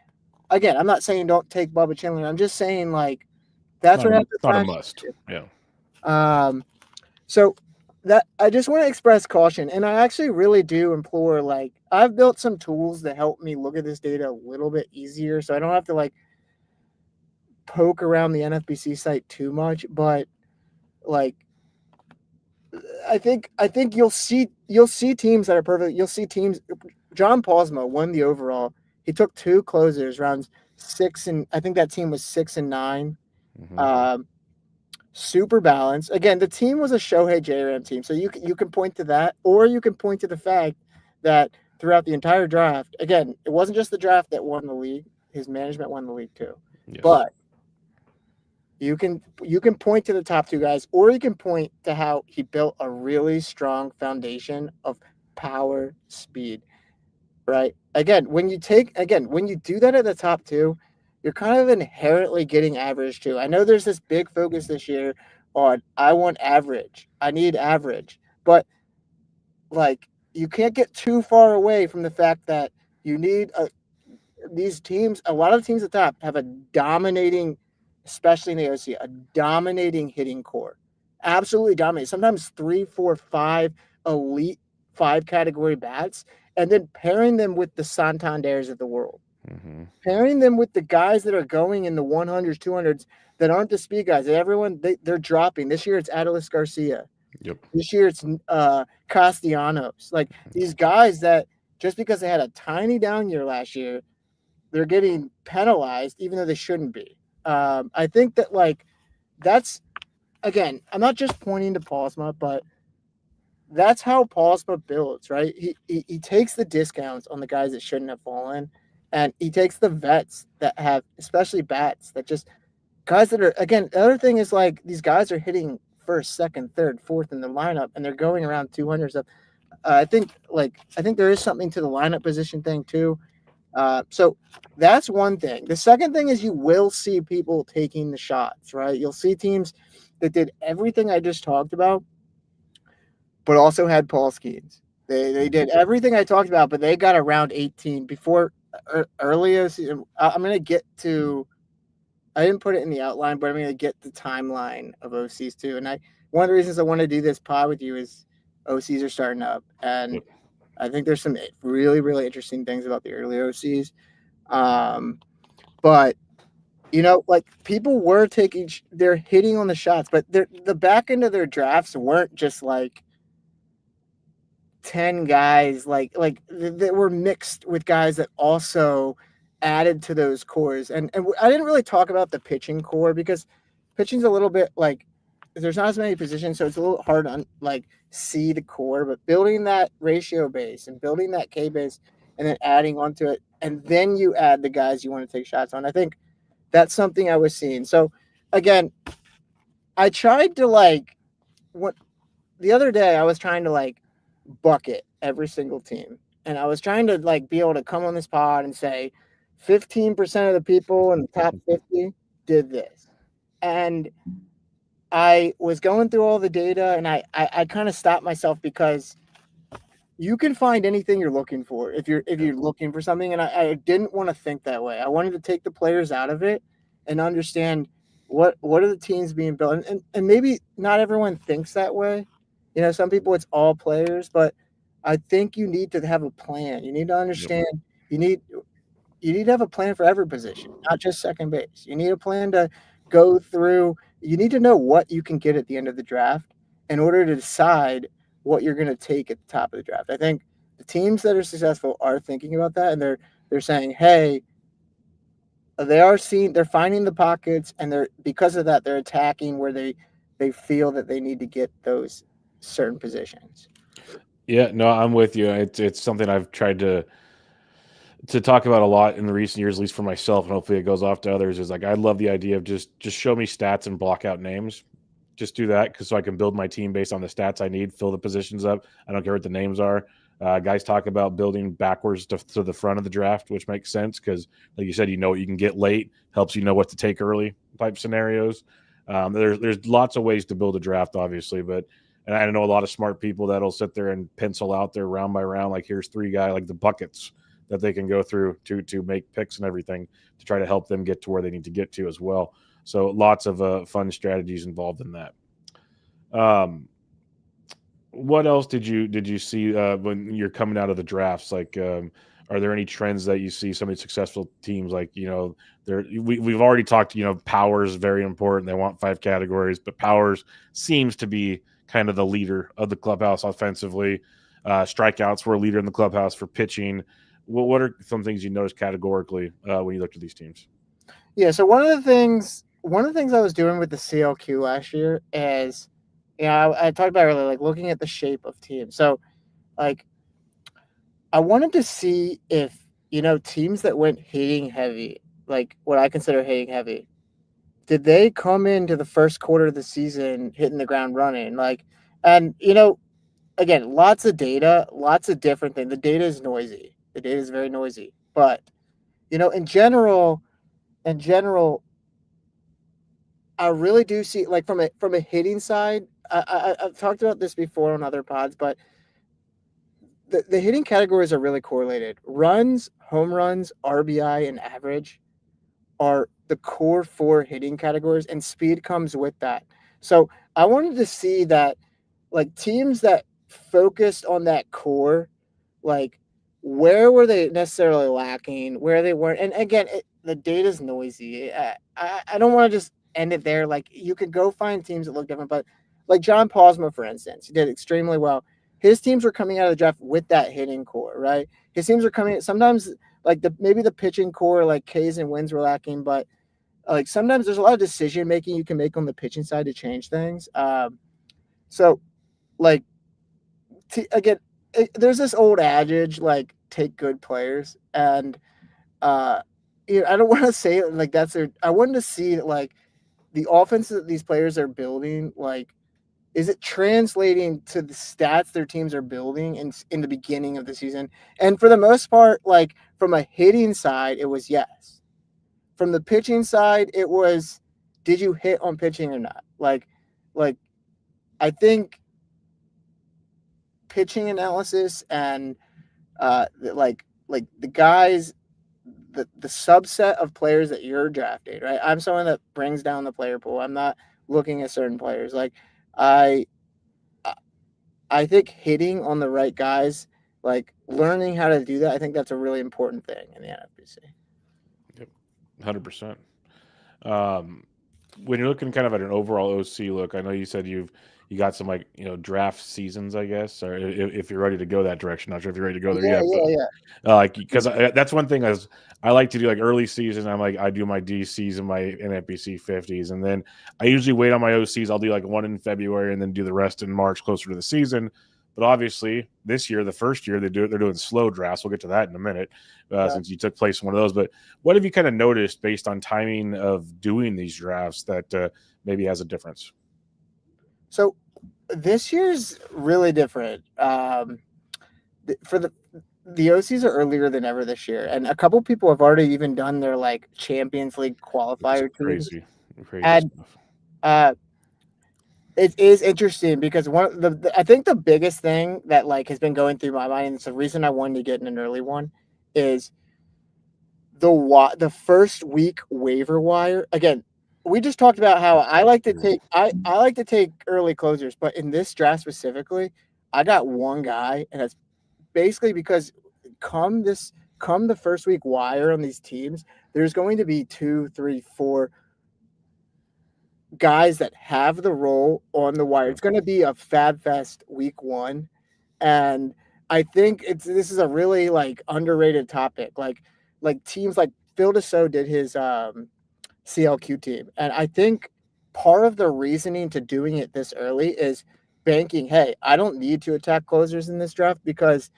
again, I'm not saying don't take Bubba Chandler. I'm just saying like that's what happens. Not a must. Yeah. So that I just want to express caution, and I actually really do implore, like, I've built some tools that help me look at this data a little bit easier, so I don't have to like poke around the NFBC site too much. But like, I think you'll see teams that are perfect. You'll see teams. John Posma won the overall. He took 2 closers, rounds 6 and I think that team was 6 and 9. Mm-hmm. Super balanced. Again, the team was a Shohei J-Ram team, so you can point to that, or you can point to the fact that throughout the entire draft, again, it wasn't just the draft that won the league. His management won the league too. Yes. But you can point to the top 2 guys, or you can point to how he built a really strong foundation of power, speed. Right? Again, when you do that at the top 2, you're kind of inherently getting average too. I know there's this big focus this year on I want average. I need average. But like, you can't get too far away from the fact that you need these teams. A lot of teams at the top have a dominating, especially in the OC, a dominating hitting core. Absolutely dominating. Sometimes 3, 4, 5 elite 5 category bats, and then pairing them with the Santanders of the world. Mm-hmm. Pairing them with the guys that are going in the 100s, 200s that aren't the speed guys. They're dropping. This year it's Adolis Garcia. Yep. This year it's Castellanos. Like, these guys that just because they had a tiny down year last year, they're getting penalized even though they shouldn't be. I think that, like, that's, again, I'm not just pointing to Posma, but that's how Posma builds, right? He takes the discounts on the guys that shouldn't have fallen, and he takes the vets that have, especially bats, that just guys that are, again, the other thing is like these guys are hitting first, second, third, fourth in the lineup, and they're going around 200 stuff. I think there is something to the lineup position thing too. So that's one thing. The second thing is you will see people taking the shots, right? You'll see teams that did everything I just talked about, but also had Paul Skeens. They did everything I talked about, but they got around 18 before earlier season. I'm going to get to, I didn't put it in the outline, but I'm going to get the timeline of OCs too. And one of the reasons I want to do this pod with you is OCs are starting up. And I think there's some really, really interesting things about the early OCs. But like people were they're hitting on the shots, but the back end of their drafts weren't just like 10 guys that were mixed with guys that also added to those cores. And I didn't really talk about the pitching core because pitching's a little bit like there's not as many positions, so it's a little hard to see the core, but building that ratio base and building that K base and then adding onto it, and then you add the guys you want to take shots on. I think that's something I was seeing. So again, I tried to what the other day I was trying to bucket every single team. And I was trying to be able to come on this pod and say 15% of the people in the top 50 did this. And I was going through all the data and I kind of stopped myself because you can find anything you're looking for if you're looking for something. And I didn't want to think that way. I wanted to take the players out of it and understand what are the teams being built. And maybe not everyone thinks that way. Some people it's all players, but I think you need to have a plan. You need to understand you need to have a plan for every position, not just second base. You need a plan to go through. You need to know what you can get at the end of the draft in order to decide what you're going to take at the top of the draft. I think the teams that are successful are thinking about that, and they're saying, "Hey, they're finding the pockets, and because of that they're attacking where they feel that they need to get those certain positions." Yeah, no, I'm with you. It's something I've tried to talk about a lot in the recent years, at least for myself, and hopefully it goes off to others. Is like I love the idea of just show me stats and block out names. Just do that so I can build my team based on the stats I need, fill the positions up. I don't care what the names are. Guys talk about building backwards to the front of the draft, which makes sense because, like you said, you know what you can get late, helps you know what to take early type scenarios. There's lots of ways to build a draft, obviously, but and I know a lot of smart people that'll sit there and pencil out there round by round, like here's three guys, like the buckets that they can go through to make picks and everything to try to help them get to where they need to get to as well. So lots of fun strategies involved in that. What else did you see when you're coming out of the drafts? Are there any trends that you see some of these successful teams we've already talked, power is very important. They want 5 categories, but powers seems to be kind of the leader of the clubhouse offensively. Strikeouts were a leader in the clubhouse for pitching. What are some things you noticed categorically when you looked at these teams? Yeah, so one of the things I was doing with the CLQ last year is, I talked about earlier, looking at the shape of teams. So, I wanted to see if teams that went hitting heavy, like what I consider hitting heavy, did they come into the first quarter of the season hitting the ground running? And again, lots of data, lots of different things. The data is noisy. The data is very noisy, but in general. I really do see from a hitting side. I've talked about this before on other pods, but the hitting categories are really correlated. Runs, home runs, RBI, and average are the core 4 hitting categories, and speed comes with that. So I wanted to see that teams that focused on that core, where were they necessarily lacking, where they weren't. And again, the data's noisy. I don't want to just end it there. You could go find teams that look different, but John Posma, for instance, he did extremely well. His teams were coming out of the draft with that hitting core, right? His teams are coming sometimes maybe the pitching core, K's and wins were lacking, but sometimes there's a lot of decision making you can make on the pitching side to change things. So again, there's this old adage take good players, and I don't want to say it that's their. I wanted to see the offense that these players are building, is it translating to the stats their teams are building in the beginning of the season? And for the most part, from a hitting side, it was yes. From the pitching side, it was, did you hit on pitching or not? I think pitching analysis and the guys, the subset of players that you're drafting, right? I'm someone that brings down the player pool. I'm not looking at certain players. I think hitting on the right guys, learning how to do that, I think that's a really important thing in the NFBC. Yep, 100%. When you're looking kind of at an overall OC look, I know you said you got some like draft seasons, I guess, or if you're ready to go that direction. Not sure if you're ready to go there Yeah, yet, but yeah, yeah. like because that's one thing I like to do like early season. I do my DCs and my NFBC 50s, and then I usually wait on my OCs. I'll do like one in February and then do the rest in March closer to the season. But obviously, this year, the first year, they're doing slow drafts. We'll get to that in a minute, Yeah. since you took place in one of those. But what have you kind of noticed based on timing of doing these drafts that maybe has a difference? So this year's really different. For the OCs are earlier than ever this year, and a couple people have already even done their like Champions League It's qualifier teams. crazy And stuff. uh, it is interesting because one of I think the biggest thing that like has been going through my mind, and it's the reason I wanted to get in an early one, is the first week waiver wire. Again, we just talked about how I like to take early closers, but in this draft specifically, I got one guy, and that's basically because come this come the first week wire on these teams, there's going to be 2, 3, 4 guys that have the role on the wire. Yeah. It's going to be a Fab Fest week 1, and I think this is a really like underrated topic. Like teams like Phil Deso did his CLQ team, and I think part of the reasoning to doing it this early is banking. Hey, I don't need to attack closers in this draft because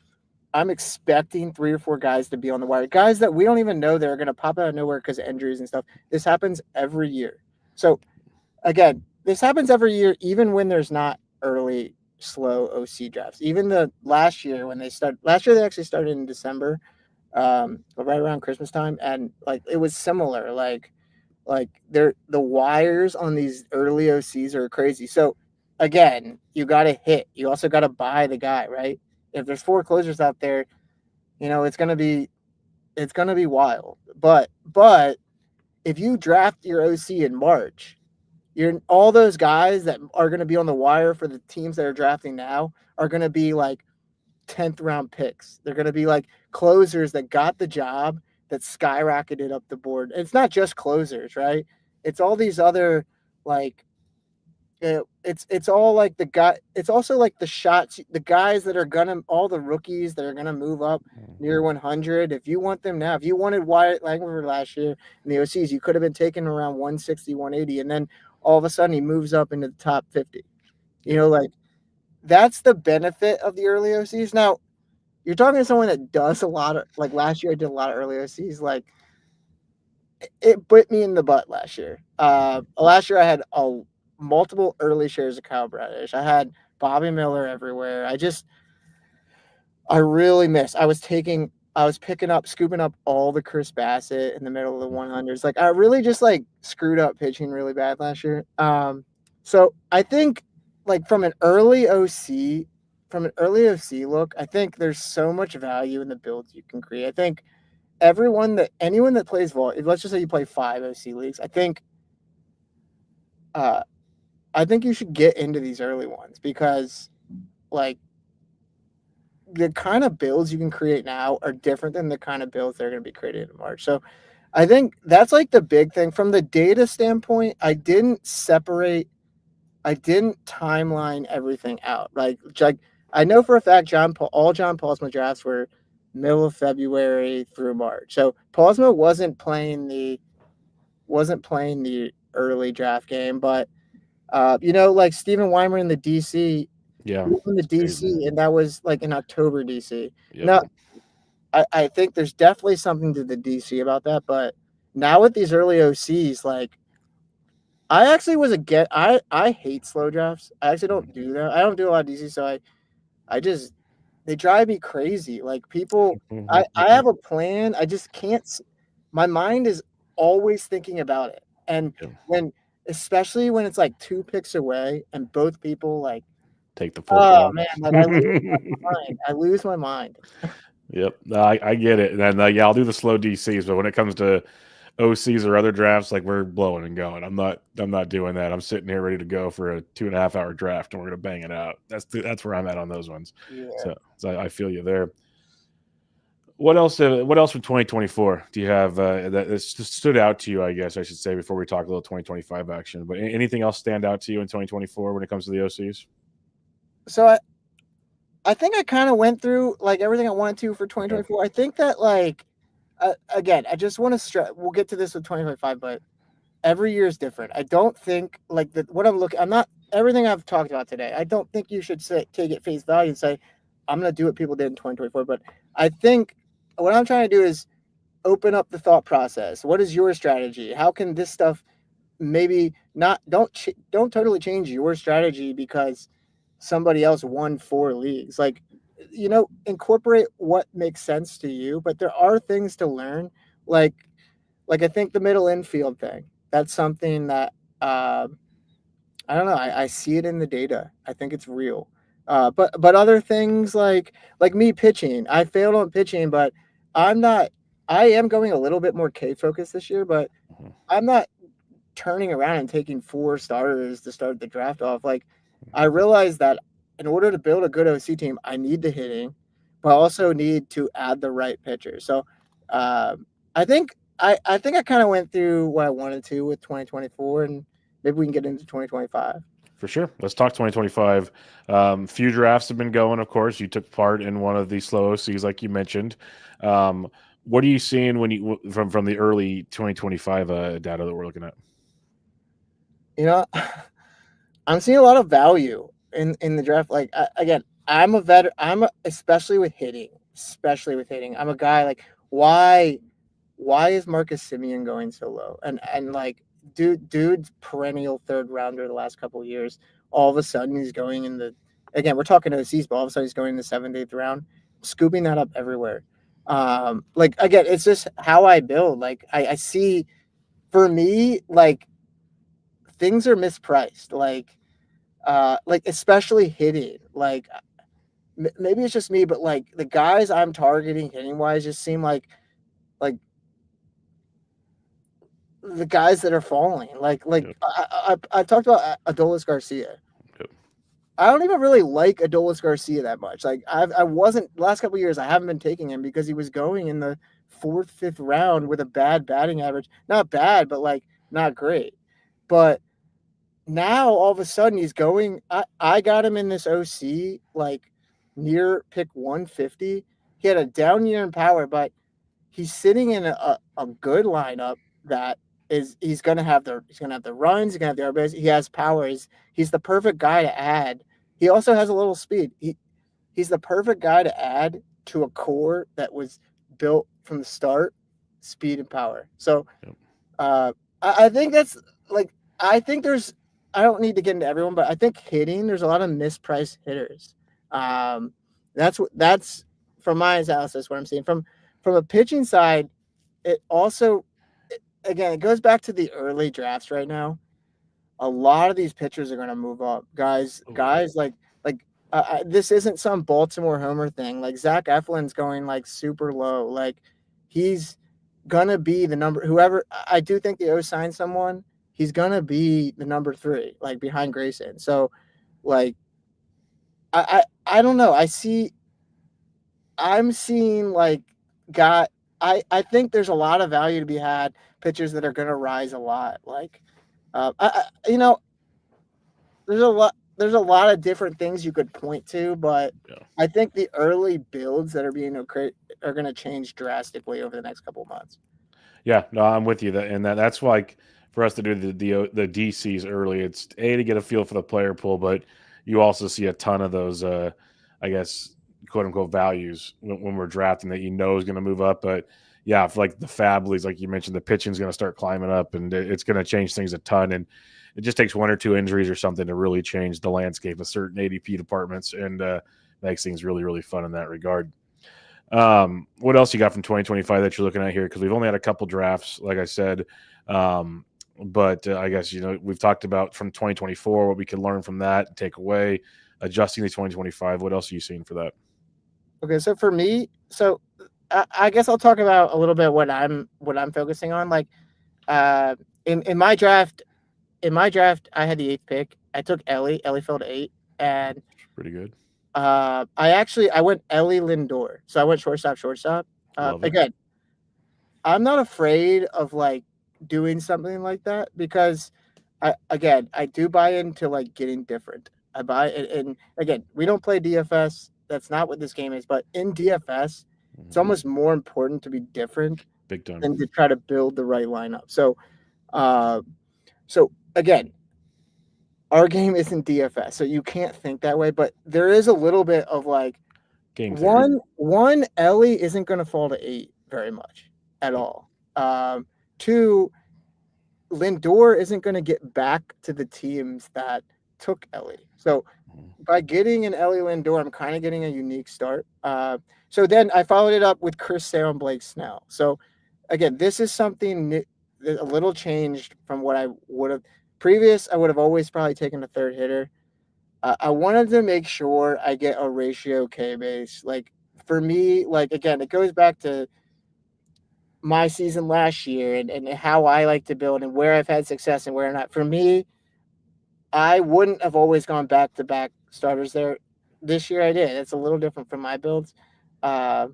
I'm expecting 3 or 4 guys to be on the wire, guys that we don't even know they're going to pop out of nowhere because of injuries and stuff. This happens every year. So again, this happens every year, even when there's not early, slow OC drafts. Even the last year when last year they actually started in December, right around Christmas time, and like it was similar. Like the wires on these early OCs are crazy. So again, you got to hit. You also got to buy the guy, right? If there's 4 closers out there, it's gonna be wild. But if you draft your OC in March, you're all those guys that are going to be on the wire for the teams that are drafting now are going to be like 10th round picks. They're going to be like closers that got the job that skyrocketed up the board. And it's not just closers, right? It's all these other like it's all like the guy. It's also like the shots, the guys that are gonna, all the rookies that are gonna move up near 100. If you want them now, if you wanted Wyatt Langford last year in the OCs, you could have been taken around 160, 180, and then all of a sudden he moves up into the top 50. Like that's the benefit of the early OCs. Now you're talking to someone that does a lot of, like last year I did a lot of early OCs. Like it bit me in the butt last year. Last year I had multiple early shares of Kyle Bradish. I had Bobby Miller everywhere. I really missed. I was picking up, scooping up all the Chris Bassett in the middle of the 100s. Like I really just like screwed up pitching really bad last year. So I think like from an early OC look, I think there's so much value in the builds you can create. I think anyone that plays let's just say you play 5 OC leagues, uh, I think you should get into these early ones because like the kind of builds you can create now are different than the kind of builds that are going to be created in March. So I think that's like the big thing from the data standpoint. I didn't timeline everything out. Like I know for a fact all John Paulsma drafts were middle of February through March. So Paulsma wasn't playing the early draft game, but like Stephen Weimer in the DC, Yeah, he won the it's crazy. DC, and that was like in October DC. Yep. Now, I think there's definitely something to the DC about that, but now with these early OCs, like I actually I hate slow drafts. I actually don't do that. I don't do a lot of DC, so I just they drive me crazy. Like people, I have a plan. I just can't. My mind is always thinking about it, and Yeah. especially when it's like 2 picks away, and both people like, Take the fourth oh one. man, like I lose my mind. I lose my mind. Yep, no, I get it. And then yeah, I'll do the slow DCs, but when it comes to OCs or other drafts, like we're blowing and going. I'm not doing that. I'm sitting here ready to go for a 2.5 hour draft, and we're gonna bang it out. That's where I'm at on those ones. Yeah. So I feel you there. What else? What else for 2024 do you have that stood out to you? I guess I should say before we talk a little 2025 action. But anything else stand out to you in 2024 when it comes to the OCs? So I think I kind of went through like everything I wanted to for 2024. Okay. I think that like again, I just want to stress. We'll get to this with 2025, but every year is different. I don't think like what I'm looking. I'm not everything I've talked about today. I don't think you should take it face value and say I'm going to do what people did in 2024. But I think what I'm trying to do is open up the thought process. What is your strategy? How can this stuff maybe not don't totally change your strategy because somebody else won 4 leagues? Like, incorporate what makes sense to you, but there are things to learn. Like I think the middle infield thing, that's something that I don't know. I see it in the data. I think it's real. But other things like me pitching, I failed on pitching, but I'm not. I am going a little bit more K focused this year, but I'm not turning around and taking 4 starters to start the draft off. Like, I realized that in order to build a good OC team, I need the hitting, but I also need to add the right pitcher. So, I think I kind of went through what I wanted to with 2024, and maybe we can get into 2025. For sure. Let's talk 2025. Few drafts have been going, of course. You took part in one of the slow OCs, like you mentioned. What are you seeing when you from the early 2025 data that we're looking at? I'm seeing a lot of value in the draft. Like, again, I'm a veteran. Especially with hitting. I'm a guy like, why is Marcus Semien going so low? And like, dude's perennial 3rd rounder the last couple of years. All of a sudden he's going in the, again, we're talking OCs, but all of a sudden he's going in the 7th, 8th round, scooping that up everywhere. Like, again, it's just how I build. Like, I see, for me, like, things are mispriced. Like especially hitting. Like, maybe it's just me, but like the guys I'm targeting hitting wise just seem like the guys that are falling. Yep. I talked about Adolis Garcia. Yep. I don't even really like Adolis Garcia that much. Like, I wasn't last couple of years. I haven't been taking him because he was going in the 4th, 5th round with a bad batting average. Not bad, but like not great. But now all of a sudden he's going. I got him in this OC like near pick 150. He had a down year in power, but he's sitting in a good lineup that is he's gonna have the runs, he's gonna have the RBIs, he has power. He's the perfect guy to add. He also has a little speed. He's the perfect guy to add to a core that was built from the start, speed and power. So I think that's like I think there's I don't need to get into everyone, but I think hitting, there's a lot of mispriced hitters. That's from my analysis what I'm seeing. From a pitching side, it also again, it goes back to the early drafts right now. A lot of these pitchers are going to move up. Guys like this isn't some Baltimore homer thing. Like, Zach Eflin's going like super low. Like, he's going to be the number whoever I do think the O signed someone. He's going to be the number 3, like behind Grayson. So, like, I don't know. I'm seeing like I think there's a lot of value to be had. Pitchers that are going to rise a lot. Like, there's a lot of different things you could point to, but I think the early builds that are being created are going to change drastically over the next couple of months. Yeah, no, I'm with you. That's like for us to do the DCs early. It's to get a feel for the player pool, but you also see a ton of those, I guess, quote unquote values when we're drafting that is going to move up. But yeah, for like the fab leagues, like you mentioned, the pitching's going to start climbing up, and it's going to change things a ton. And it just takes 1 or 2 injuries or something to really change the landscape of certain ADP departments, and makes things really, really fun in that regard. What else you got from 2025 that you're looking at here? Because we've only had a couple drafts, like I said. But I guess, we've talked about from 2024, what we could learn from that, take away, adjusting to 2025. What else are you seeing for that? Okay, so for me, I guess I'll talk about a little bit what I'm focusing on. Like, in my draft, I had the 8th pick. I took Ellie. Ellie fell to 8, and pretty good. I went Ellie Lindor, so I went shortstop. Love it. Again, I'm not afraid of like doing something like that because I do buy into like getting different. I buy it, and again, we don't play DFS. That's not what this game is. But in DFS, it's Mhm. almost more important to be different Big time. than to try to build the right lineup. Uh, so again, our game isn't DFS, so you can't think that way. But there is a little bit of like Game theory. one Ellie isn't going to fall to 8 very much at Yep. all. Two, Lindor isn't going to get back to the teams that took Ellie. So Mhm. by getting an Ellie Lindor, I'm kind of getting a unique start. So then I followed it up with Chris Sale and Blake Snell. So again, this is something new, a little changed from what I would have previous. I would have always probably taken a third hitter. I wanted to make sure I get a ratio K base. Like for me, like again, it goes back to my season last year and how I like to build and where I've had success and where not. For me, I wouldn't have always gone back to back starters there. This year I did. It's a little different from my builds. Uh,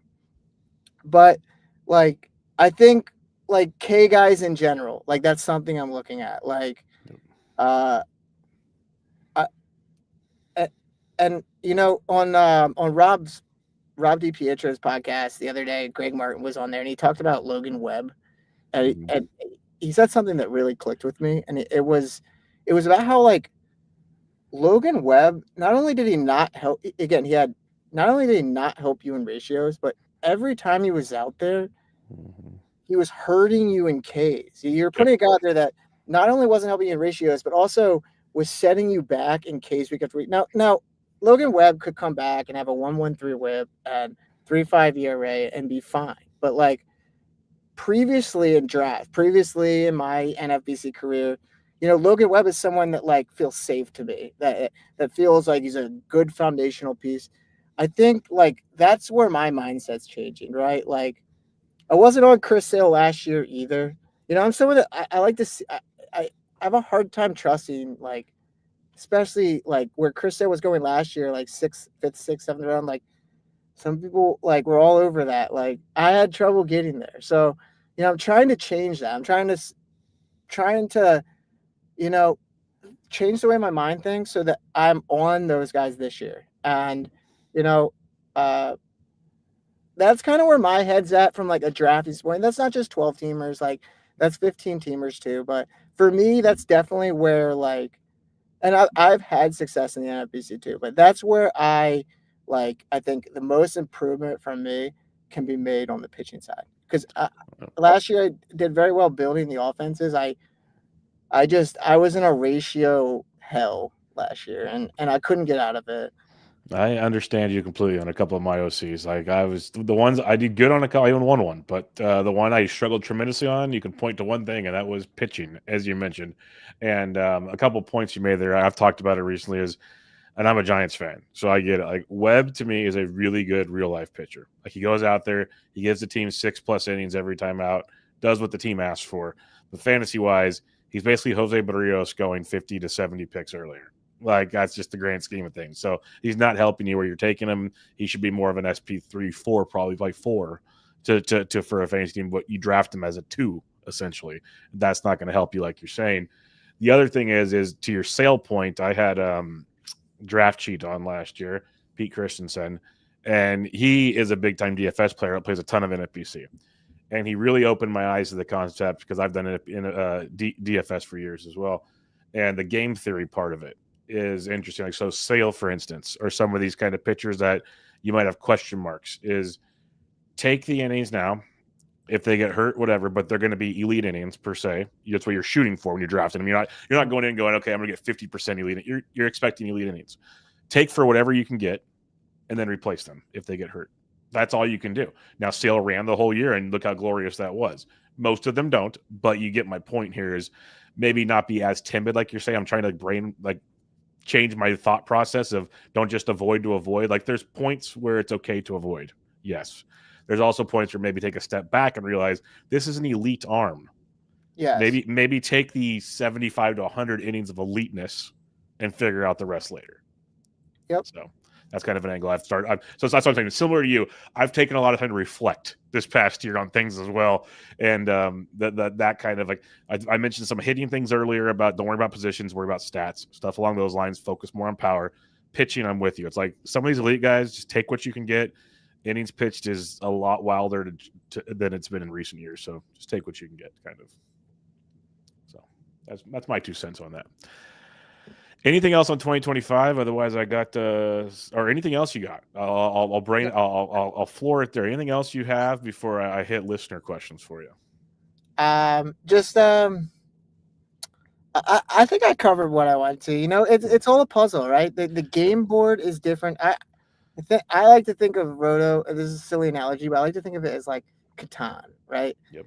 but like I think like K guys in general, like that's something I'm looking at. Like Yep. uh I, and you know on Rob DiPietro's podcast the other day, Greg Martin was on there and he talked about Logan Webb Mhm. and he said something that really clicked with me, and it was about how like Logan Webb not only did he not help again he had not only did he not help you in ratios, but every time he was out there, Mhm. he was hurting you in Ks. You're Yep. putting a guy out there that not only wasn't helping you in ratios, but also was setting you back in Ks week after week. Now Logan Webb could come back and have a 1.13 WHIP and 3.5 ERA and be fine, but like previously in my NFBC career, you know, Logan Webb is someone that like feels safe to me, that feels like he's a good foundational piece. I think like that's where my mindset's changing, right? Like I wasn't on Chris Sale last year either. You know, I'm someone that I like to see. I have a hard time trusting like, especially like where Chris Sale was going last year, like fifth, sixth, seventh round. Like some people like were all over that. Like I had trouble getting there. So, you know, I'm trying to change that. I'm trying to, you know, change the way my mind thinks so that I'm on those guys this year. And, you know, uh that's kind of where my head's at from like a drafting point. That's not just 12 teamers, like that's 15 teamers too. But for me, that's definitely where like and I've had success in the NFBC too, but that's where I think the most improvement from me can be made on the pitching side because Yep. last year I did very well building the offenses. I was in a ratio hell last year and I couldn't get out of it. I understand you completely on a couple of my OCs. Like I was the ones I did good on a couple. I even won one, but the one I struggled tremendously on, you can point to one thing, and that was pitching, as you mentioned. And a couple points you made there, I've talked about it recently. Is and I'm a Giants fan, so I get it. Like Webb to me is a really good real life pitcher. Like he goes out there, he gives the team 6+ innings every time out, does what the team asks for. But fantasy wise, he's basically Jose Barrios going 50 to 70 picks earlier. Like that's just the grand scheme of things. So he's not helping you where you're taking him. He should be more of an SP 3, 4, probably like 4 to for a fantasy team. But you draft him as a 2 essentially. That's not going to help you, like you're saying. The other thing is to your sale point. I had draft sheet on last year, Pete Christensen, and he is a big time DFS player that plays a ton of NFBC. And he really opened my eyes to the concept because I've done it in DFS for years as well. And the game theory part of it is interesting. Like so, Sale, for instance, or some of these kind of pitchers that you might have question marks, is take the innings now. If they get hurt, whatever, but they're going to be elite innings per se. That's what you're shooting for when you're drafting them. You're not going in and going, okay, I'm going to get 50% elite. You're expecting elite innings. Take for whatever you can get, and then replace them if they get hurt. That's all you can do. Now, Sale ran the whole year, and look how glorious that was. Most of them don't, but you get my point here is maybe not be as timid like you're saying. I'm trying to change my thought process of don't just avoid to avoid. Like there's points where it's okay to avoid. Yes. There's also points where maybe take a step back and realize this is an elite arm. Yes. Maybe take the 75 to 100 innings of eliteness and figure out the rest later. Yep. So That's kind of an angle I've started. So that's what I'm saying. Similar to you, I've taken a lot of time to reflect this past year on things as well, and that kind of like I mentioned some hitting things earlier about don't worry about positions, worry about stats, stuff along those lines. Focus more on power. Pitching, I'm with you. It's like some of these elite guys just take what you can get. Innings pitched is a lot wilder than it's been in recent years, so just take what you can get, kind of. So that's my 2 cents on that. Anything else on 2025? Otherwise, I got or anything else you got? I'll floor it there. Anything else you have before I hit listener questions for you? I think I covered what I wanted to. It's all a puzzle, right? The game board is different. I like to think of Roto. This is a silly analogy, but I like to think of it as like Catan, right? Yep.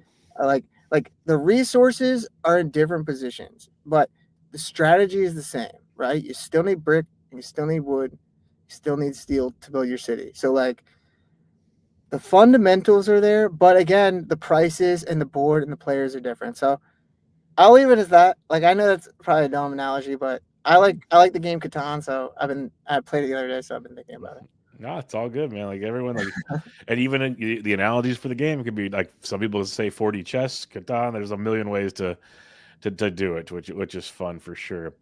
Like the resources are in different positions, but the strategy is the same, right? You still need brick, you still need wood, you still need steel to build your city. So like the fundamentals are there, but again, the prices and the board and the players are different. So I'll leave it as that. Like I know that's probably a dumb analogy, but I like the game Catan, so I played it the other day, so I've been thinking about it. No, it's all good, man. Like everyone, like, and even the analogies for the game could be like some people say 4D chess, Catan. There's a million ways to do it, which is fun for sure. A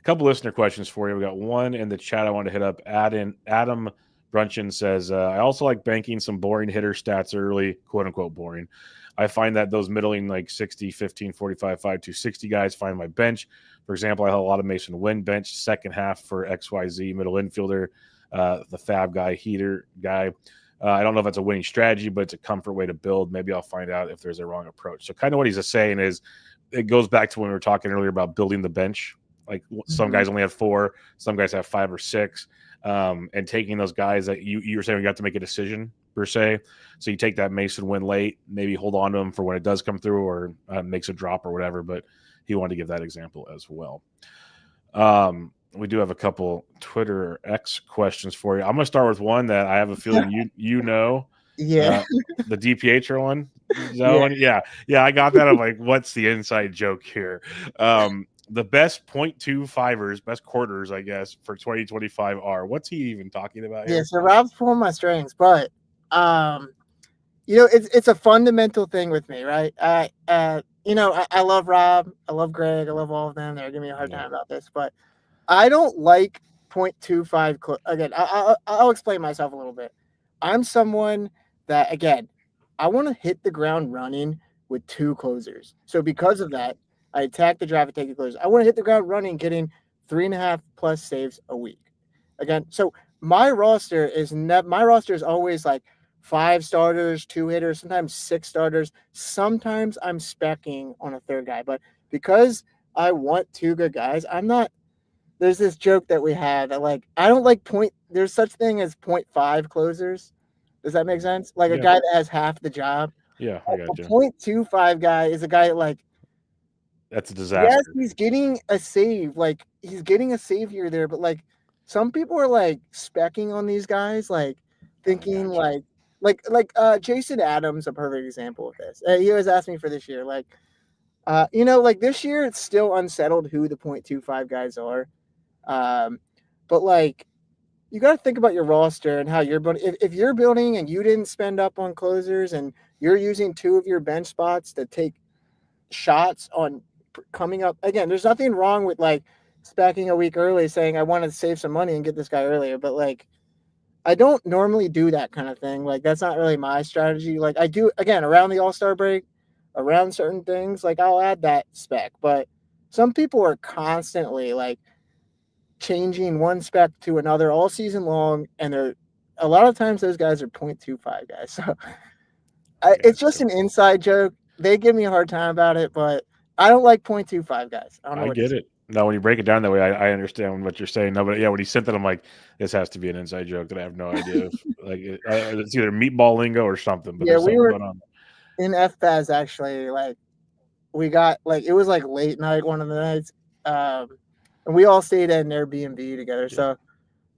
couple listener questions for you. We got one in the chat I want to hit up. Adam Brunchin says, I also like banking some boring hitter stats early, quote unquote boring. I find that those middling like 60, 15, 45, 5 to 60 guys find my bench. For example, I had a lot of Mason Wynn bench second half for XYZ middle infielder, the fab guy, heater guy. I don't know if that's a winning strategy, but it's a comfort way to build. Maybe I'll find out if there's a wrong approach. So kind of what he's saying is it goes back to when we were talking earlier about building the bench. Like some guys only have 4, some guys have 5 or 6. And taking those guys that you were saying you have to make a decision per se. So you take that Mason Win late, maybe hold on to him for when it does come through or makes a drop or whatever. But he wanted to give that example as well. We do have a couple Twitter or X questions for you. I'm going to start with one that I have a feeling you know. Yeah. The DPH one. Yeah. One? Yeah. I got that. I'm like, what's the inside joke here? The best 0.25ers, best quarters, I guess, for 2025 are. What's he even talking about here? Yeah, so Rob's pulling my strings, but it's a fundamental thing with me, right? I love Rob, I love Greg, I love all of them. They're giving me a hard time about this, but I don't like 0.25. Again, I'll explain myself a little bit. I'm someone that, again, I want to hit the ground running with 2 closers. So because of that, I attack the draft and take the closers. I want to hit the ground running, getting 3.5 plus saves a week. Again, so my roster is always like 5 starters, 2 hitters, sometimes 6 starters. Sometimes I'm speccing on a third guy, but because I want 2 good guys, I'm not. There's this joke that we had that like I don't like there's such thing as 0.5 closers. Does that make sense? Like a guy that has half the job. Yeah, I got you. A 0.25 guy is a guy that like that's a disaster. Yes, he's getting a save. Like he's getting a save here there, but like some people are like specking on these guys, like thinking like Jason Adams, a perfect example of this. He always asked me for this year, like like this year it's still unsettled who the 0.25 guys are. But like you got to think about your roster and how you're building. If you're building and you didn't spend up on closers and you're using 2 of your bench spots to take shots on coming up again, there's nothing wrong with like specking a week early saying I want to save some money and get this guy earlier, but like I don't normally do that kind of thing. Like that's not really my strategy. Like I do again around the All-Star break, around certain things, like I'll add that spec, but some people are constantly like changing one spec to another all season long, and a lot of times those guys are 0.25 guys. So it's just an inside joke. They give me a hard time about it, but I don't like 0.25 guys. I get it. Now, when you break it down that way, I understand what you're saying. No, but yeah, when he sent that, I'm like, this has to be an inside joke that I have no idea. Like it's either meatball lingo or something. But yeah, we were going on in FPAS actually. Like we got like it was like late night one of the nights, and we all stayed at an Airbnb together. Yeah. So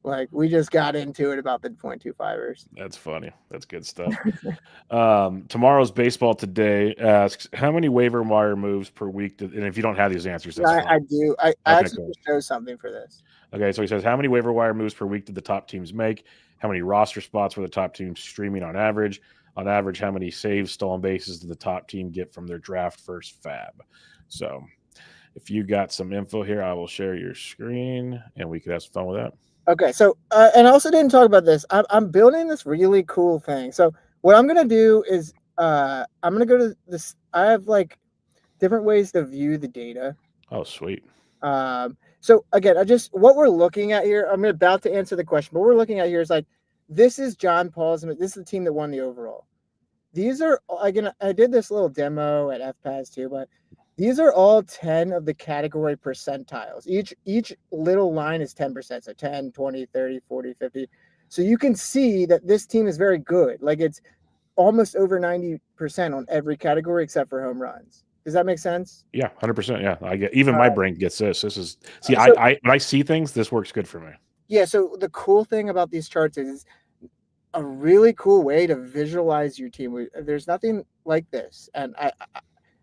Like we just got into it about the 0.25ers. That's funny. That's good stuff. Tomorrow's Baseball Today asks, how many waiver wire moves per week? And if you don't have these answers, that's fine. I do. I Okay, actually cool. just chose something for this. Okay, so he says, how many waiver wire moves per week did the top teams make? How many roster spots were the top teams streaming on average? On average, how many saves, stolen bases did the top team get from their draft first fab? So if you got some info here, I will share your screen and we could have some fun with that. Okay, so and I also didn't talk about this. I'm building this really cool thing. So what I'm gonna do is I'm gonna go to this. I have like different ways to view the data. Oh, sweet. So again, what we're looking at here. I'm about to answer the question, but what we're looking at here is like this is John Paul's. This is the team that won the overall. These are again. I did this little demo at FPAS too, but these are all 10 of the category percentiles. Each little line is 10%. So 10, 20, 30, 40, 50. So you can see that this team is very good. Like it's almost over 90% on every category except for home runs. Does that make sense? Yeah, 100%. Yeah, I get. Even my brain gets this. This is see. So, when I see things, this works good for me. Yeah. So the cool thing about these charts is a really cool way to visualize your team. There's nothing like this, and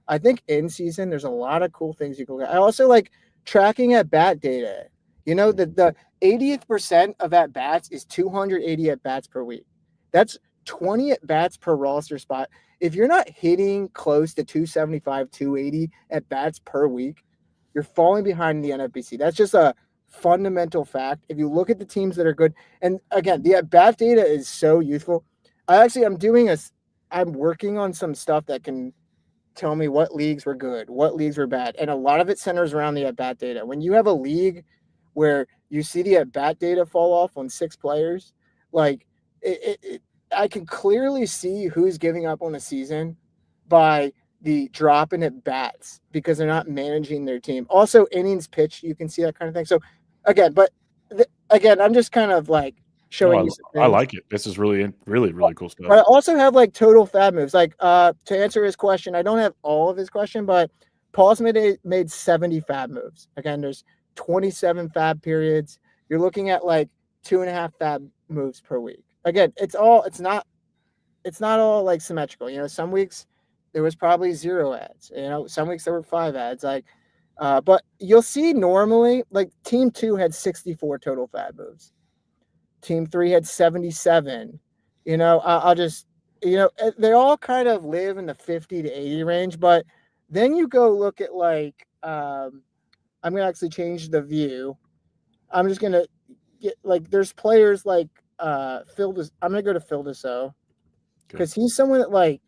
I think in season there's a lot of cool things you can look at. I also like tracking at bat data. You know, the 80th percent of at bats is 280 at bats per week. That's 20 at bats per roster spot. If you're not hitting close to 275, 280 at bats per week, you're falling behind in the NFBC. That's just a fundamental fact. If you look at the teams that are good, and again, the at bat data is so useful. I'm working on some stuff that can tell me what leagues were good, what leagues were bad. And a lot of it centers around the at-bat data. When you have a league where you see the at-bat data fall off on 6 players, like I can clearly see who's giving up on a season by the drop in at-bats because they're not managing their team. Also, innings pitched, you can see that kind of thing. So, again, I'm just kind of like showing you some things. I like it. This is really cool stuff. But I also have like total fab moves. Like to answer his question, I don't have all of his question, but Paul's made 70 fab moves. Again, there's 27 fab periods. You're looking at like 2.5 fab moves per week. Again, it's not all like symmetrical. You know, some weeks there was probably 0 ads. You know, some weeks there were 5 ads. Like, but you'll see normally like team 2 had 64 total fab moves. Team 3 had 77. You know, I'll just, you know, they all kind of live in the 50 to 80 range. But then you go look at like, I'm going to actually change the view. I'm just going to get like, there's players like Phil. I'm going to go to Phil Deso because he's someone that like,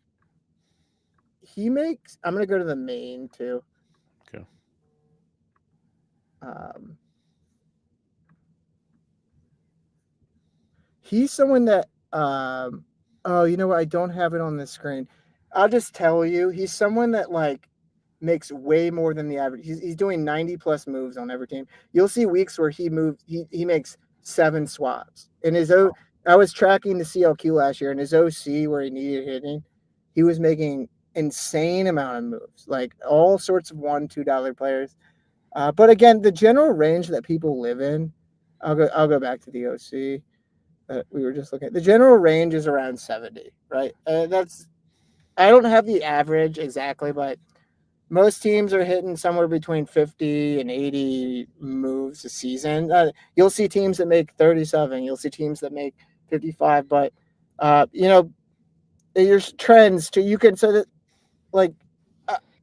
I'm going to go to the main too. Okay. He's someone that, oh, you know what? I don't have it on the screen. I'll just tell you, he's someone that like makes way more than the average. He's doing 90 plus moves on every team. You'll see weeks where he makes 7 swaps. In his I was tracking the CLQ last year, and his OC where he needed hitting, he was making insane amount of moves, like all sorts of $1, $2 players. But again, the general range that people live in, I'll go back to the OC. We were just looking at the general range is around 70, right? I don't have the average exactly, but most teams are hitting somewhere between 50 and 80 moves a season. You'll see teams that make 37. You'll see teams that make 55. But you know, there's trends too. You can so that like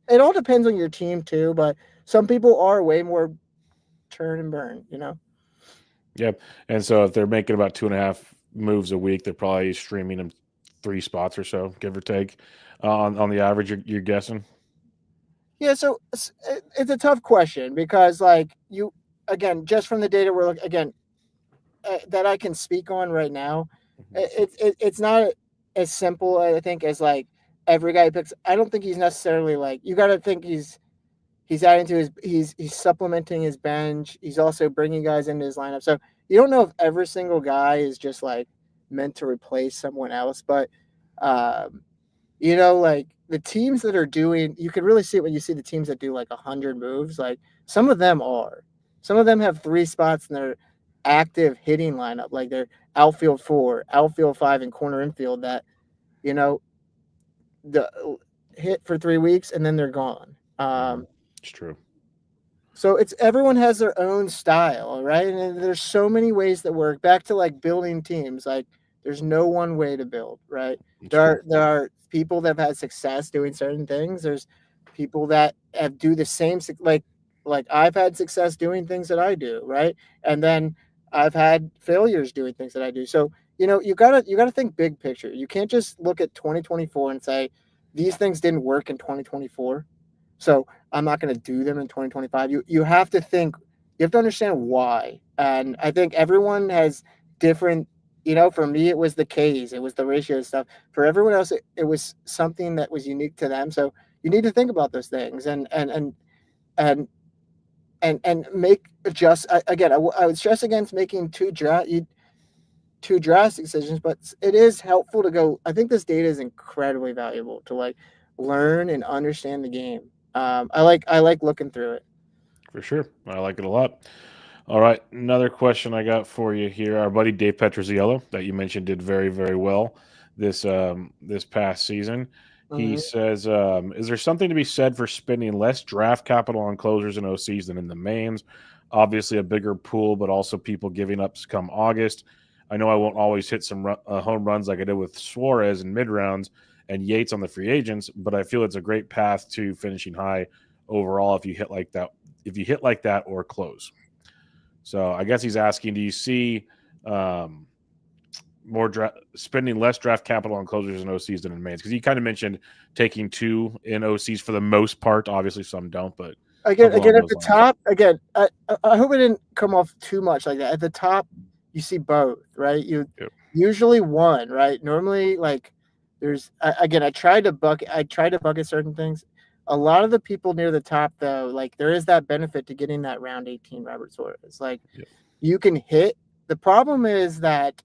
it all depends on your team too. But some people are way more turn and burn. You know. Yep. And so if they're making about 2.5 moves a week, they're probably streaming them 3 spots or so, give or take, on the average. You're guessing. Yeah, so it's a tough question because, like, you again, just from the data we're looking again that I can speak on right now, it's not as simple I think as like every guy picks. I don't think he's necessarily like you got to think he's adding to he's supplementing his bench. He's also bringing guys into his lineup. So you don't know if every single guy is just like meant to replace someone else, but you know, like the teams that are doing, you can really see it when you see the teams that do like 100 moves. Like some of them have 3 spots active hitting lineup, like their outfield 4, outfield 5, and corner infield that, you know, the hit for 3 weeks and then they're gone. It's true. So it's everyone has their own style, right? And there's so many ways that work. Back to like building teams, like there's no one way to build, right? It's There are people that have had success doing certain things. There's people that do the same like I've had success doing things that I do, right? And then I've had failures doing things that I do. So, you gotta think big picture. You can't just look at 2024 and say these things didn't work in 2024. So I'm not going to do them in 2025. You have to think, you have to understand why. And I think everyone has different, for me, it was the Ks, it was the ratio stuff. For everyone else, it was something that was unique to them. So you need to think about those things and and make adjust. Again, I would stress against making too drastic decisions, but it is helpful to go. I think this data is incredibly valuable to like learn and understand the game. I like looking through it. For sure. I like it a lot. All right. Another question I got for you here. Our buddy Dave Petroziello, that you mentioned, did very, very well this past season. He Mhm. says, is there something to be said for spending less draft capital on closers and OCs than in the mains? Obviously, a bigger pool, but also people giving up come August. I know I won't always hit some home runs like I did with Suarez in mid rounds and Yates on the free agents, but I feel it's a great path to finishing high overall if you hit like that. If you hit like that or close. So I guess he's asking, do you see um, spending less draft capital on closers and OCs than in mains? Because you kind of mentioned taking two in OCs for the most part. Obviously, some don't, but Again, something again along at those the lines. top. Again, I hope it didn't come off too much like that. At the top, you see both, right? You Yep. usually one, right? Normally, like again, I try to bucket certain things. A lot of the people near the top, though, like there is that benefit to getting that round 18 Robert Suarez. Like Yep. you can hit. The problem is that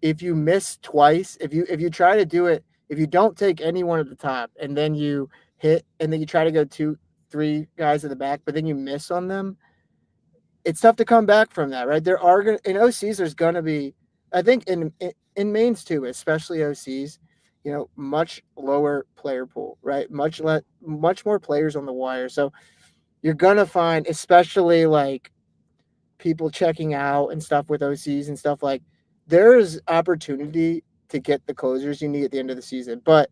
if you miss twice, if you try to do it, if you don't take anyone at the top and then you hit and then you try to go 2, 3 guys at the back, but then you miss on them, it's tough to come back from that, right? There are gonna in OCs, there's gonna be, I think in mains too, especially OCs, much lower player pool, right? Much more players on the wire. So you're gonna find, especially like people checking out and stuff with OCs and stuff, like there's opportunity to get the closers you need at the end of the season, but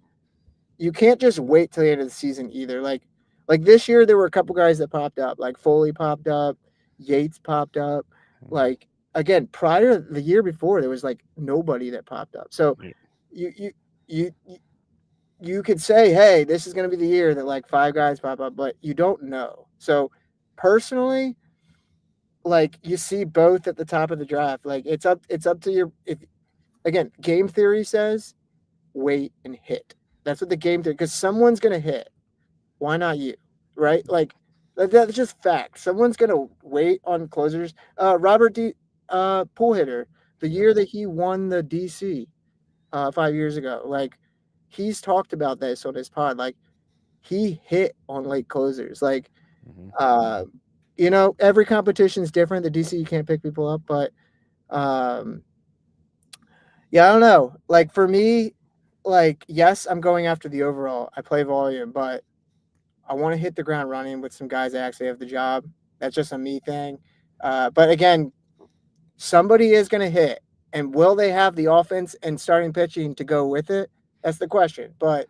you can't just wait till the end of the season either. Like this year, there were a couple guys that popped up, like Foley popped up, Yates popped up. Mhm. Like again, prior the year before, there was like nobody that popped up. So Yeah. you you you you you could say, hey, this is going to be the year that like 5 guys pop up, but you don't know. So personally, like you see both at the top of the draft. Like it's up to your, if again, game theory says wait and hit. That's what the game theory, because someone's gonna hit. Why not you? Right? Like that's just fact. Someone's gonna wait on closers. Robert D pool hitter, the Yep. year that he won the DC 5 years ago. Like he's talked about this on his pod. Like he hit on late closers. Like Mhm. uh, every competition is different. The DC, you can't pick people up, but um, yeah, I don't know. Like for me, like yes, I'm going after the overall. I play volume, but I want to hit the ground running with some guys that actually have the job. That's just a me thing. But again, somebody is going to hit, and will they have the offense and starting pitching to go with it? That's the question. But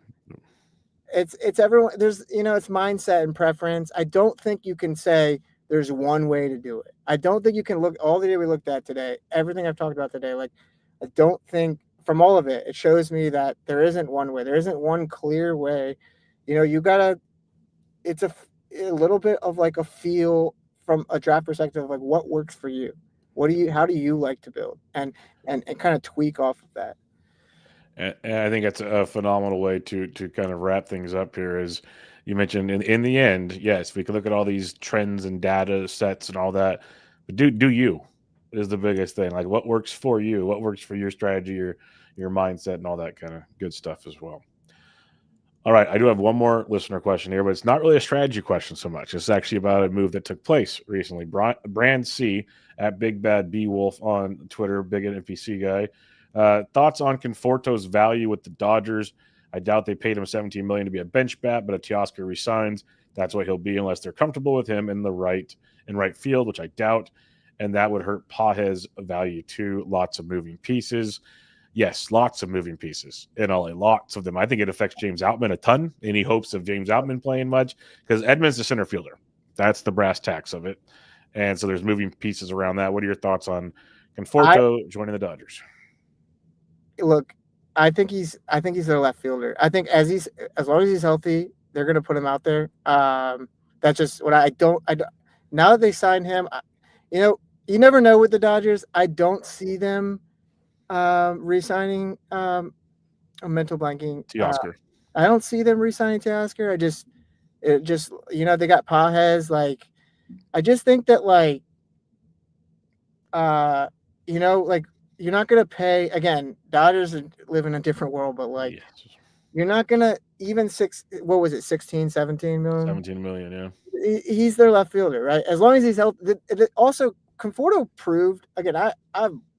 it's everyone. There's it's mindset and preference. I don't think you can say there's one way to do it. I don't think you can look all the day we looked at today, everything I've talked about today. Like I don't think from all of it, it shows me that there isn't one way. There isn't one clear way. You gotta. It's a little bit of like a feel from a draft perspective, like what works for you. How do you like to build and kind of tweak off of that. And I think that's a phenomenal way to kind of wrap things up here. Is you mentioned in the end, yes, we can look at all these trends and data sets and all that, but do you is the biggest thing. Like what works for you, what works for your strategy, your mindset, and all that kind of good stuff as well. All right, I do have one more listener question here, but it's not really a strategy question so much. It's actually about a move that took place recently. Brand C at Big Bad B Wolf on Twitter, big NFBC guy. Thoughts on Conforto's value with the Dodgers? I doubt they paid him $17 million to be a bench bat, but if Teoscar resigns, that's what he'll be unless they're comfortable with him in right field, which I doubt, and that would hurt Page's value too. Lots of moving pieces. Yes, lots of moving pieces in LA, lots of them. I think it affects James Outman a ton. Any hopes of James Outman playing much? Because Edman's the center fielder. That's the brass tacks of it. And so there's moving pieces around that. What are your thoughts on Conforto joining the Dodgers? Look, I think he's their left fielder. I think as long as he's healthy, they're going to put him out there. That's just what I don't. Now that they signed him, you never know with the Dodgers. I don't see them re-signing. I'm mental blanking. Teoscar. I don't see them re-signing Teoscar. They got Pages. Like, I just think that like you're not gonna pay again. Dodgers live in a different world, but like Yes. you're not gonna even what was it, 16, 17 million? 17 million, yeah. He's their left fielder, right? As long as he's healthy. Also, Conforto proved again. I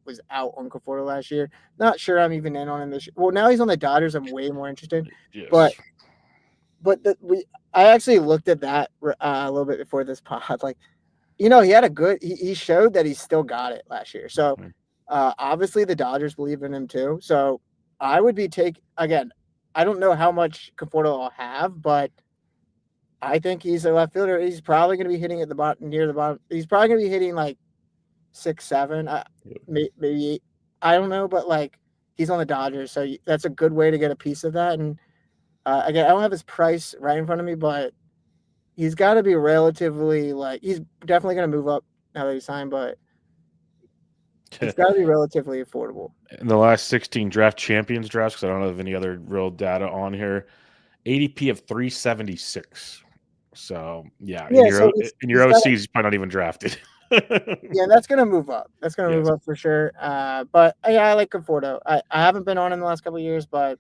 was out on Conforto last year. Not sure I'm even in on him this year. Well, now he's on the Dodgers. I'm way more interested. Yes. But I actually looked at that a little bit before this pod. Like, he had he showed that he still got it last year. So obviously the Dodgers believe in him too. So I would be again. I don't know how much Conforto will have, but I think he's a left fielder. He's probably going to be hitting at the bottom, near the bottom. He's probably going to be hitting like 6, 7, maybe 8. I don't know, but like he's on the Dodgers, so that's a good way to get a piece of that. And again, I don't have his price right in front of me, but he's got to be relatively he's definitely going to move up now that he's signed, but it's got to be relatively affordable. In the last 16 draft champions drafts, because I don't have any other real data on here, ADP of 376. So yeah, in your OCs, he's probably not even drafted. Yeah, that's gonna move up. That's gonna move up for sure. But yeah, I like Conforto. I haven't been on in the last couple of years, but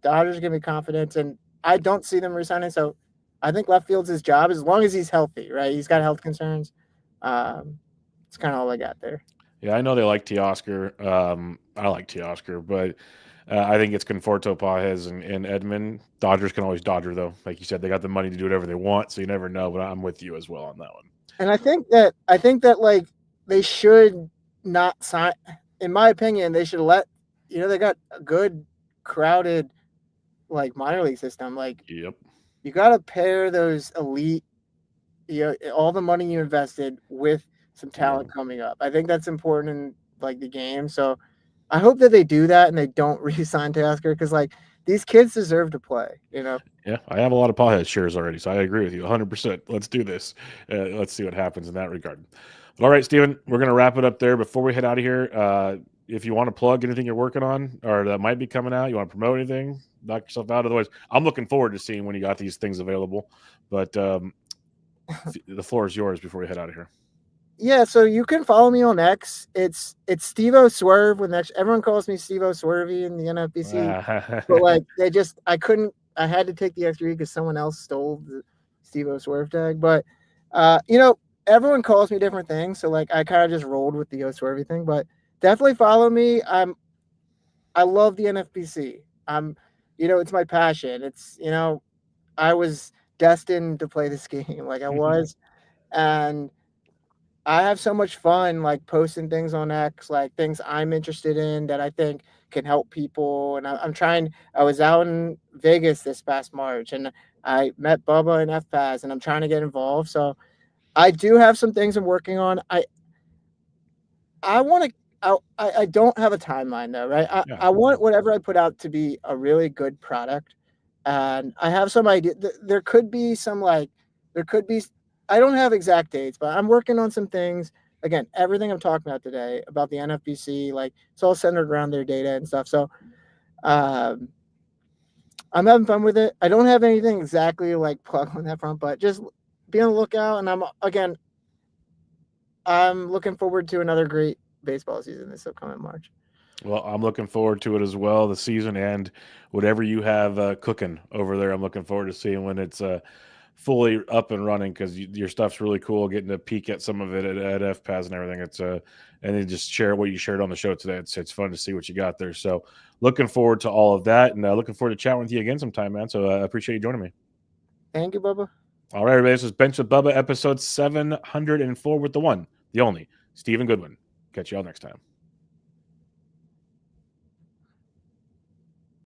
Dodgers give me confidence, and I don't see them resigning. So I think left field's his job as long as he's healthy. Right, he's got health concerns. It's kind of all I got there. Yeah, I know they like Teoscar. I like Teoscar, but I think it's Conforto, Pages, and Edman. Dodgers can always Dodger, though. Like you said, they got the money to do whatever they want, so you never know. But I'm with you as well on that one. And I think that like they should not sign. In my opinion, they should let they got a good crowded like minor league system. Like, yep, you got to pair those elite, all the money you invested with some talent coming up. I think that's important in like the game. So I hope that they do that and they don't re-sign Teoscar because like these kids deserve to play. Yeah, I have a lot of Pages shares already, so I agree with you 100%. Let's do this. Let's see what happens in that regard. But all right, Stephen, we're going to wrap it up there. Before we head out of here, if you want to plug anything you're working on or that might be coming out, you want to promote anything, knock yourself out. Otherwise, I'm looking forward to seeing when you got these things available. But the floor is yours before we head out of here. Yeah, so you can follow me on X. It's Steve-O Swerve with X. Everyone calls me Steve-O Swervy in the NFBC. But like I had to take the extra because someone else stole the Steve-O Swerve tag. But everyone calls me different things. So like I kind of just rolled with the O Swervy thing. But definitely follow me. I love the NFBC. It's my passion. It's I was destined to play this game. Like I was. And I have so much fun like posting things on X, like things I'm interested in that I think can help people. And I was out in Vegas this past March and I met Bubba and FPAS and I'm trying to get involved. So I do have some things I'm working on. I don't have a timeline though, right? I want whatever I put out to be a really good product. And I have some idea. There could be I don't have exact dates, but I'm working on some things. Again, everything I'm talking about today about the NFBC, like it's all centered around their data and stuff. So I'm having fun with it. I don't have anything exactly like plug on that front, but just be on the lookout. And I'm looking forward to another great baseball season this upcoming March. Well, I'm looking forward to it as well, the season and whatever you have cooking over there. I'm looking forward to seeing when it's fully up and running because your stuff's really cool. Getting to peek at some of it at FPAS and everything. It's and then just share what you shared on the show today. It's fun to see what you got there. So looking forward to all of that and looking forward to chatting with you again sometime, man. So I appreciate you joining me. Thank you, Bubba. All right, everybody. This is Bench with Bubba, episode 704 with the one, the only, Stephen Goodwin. Catch you all next time.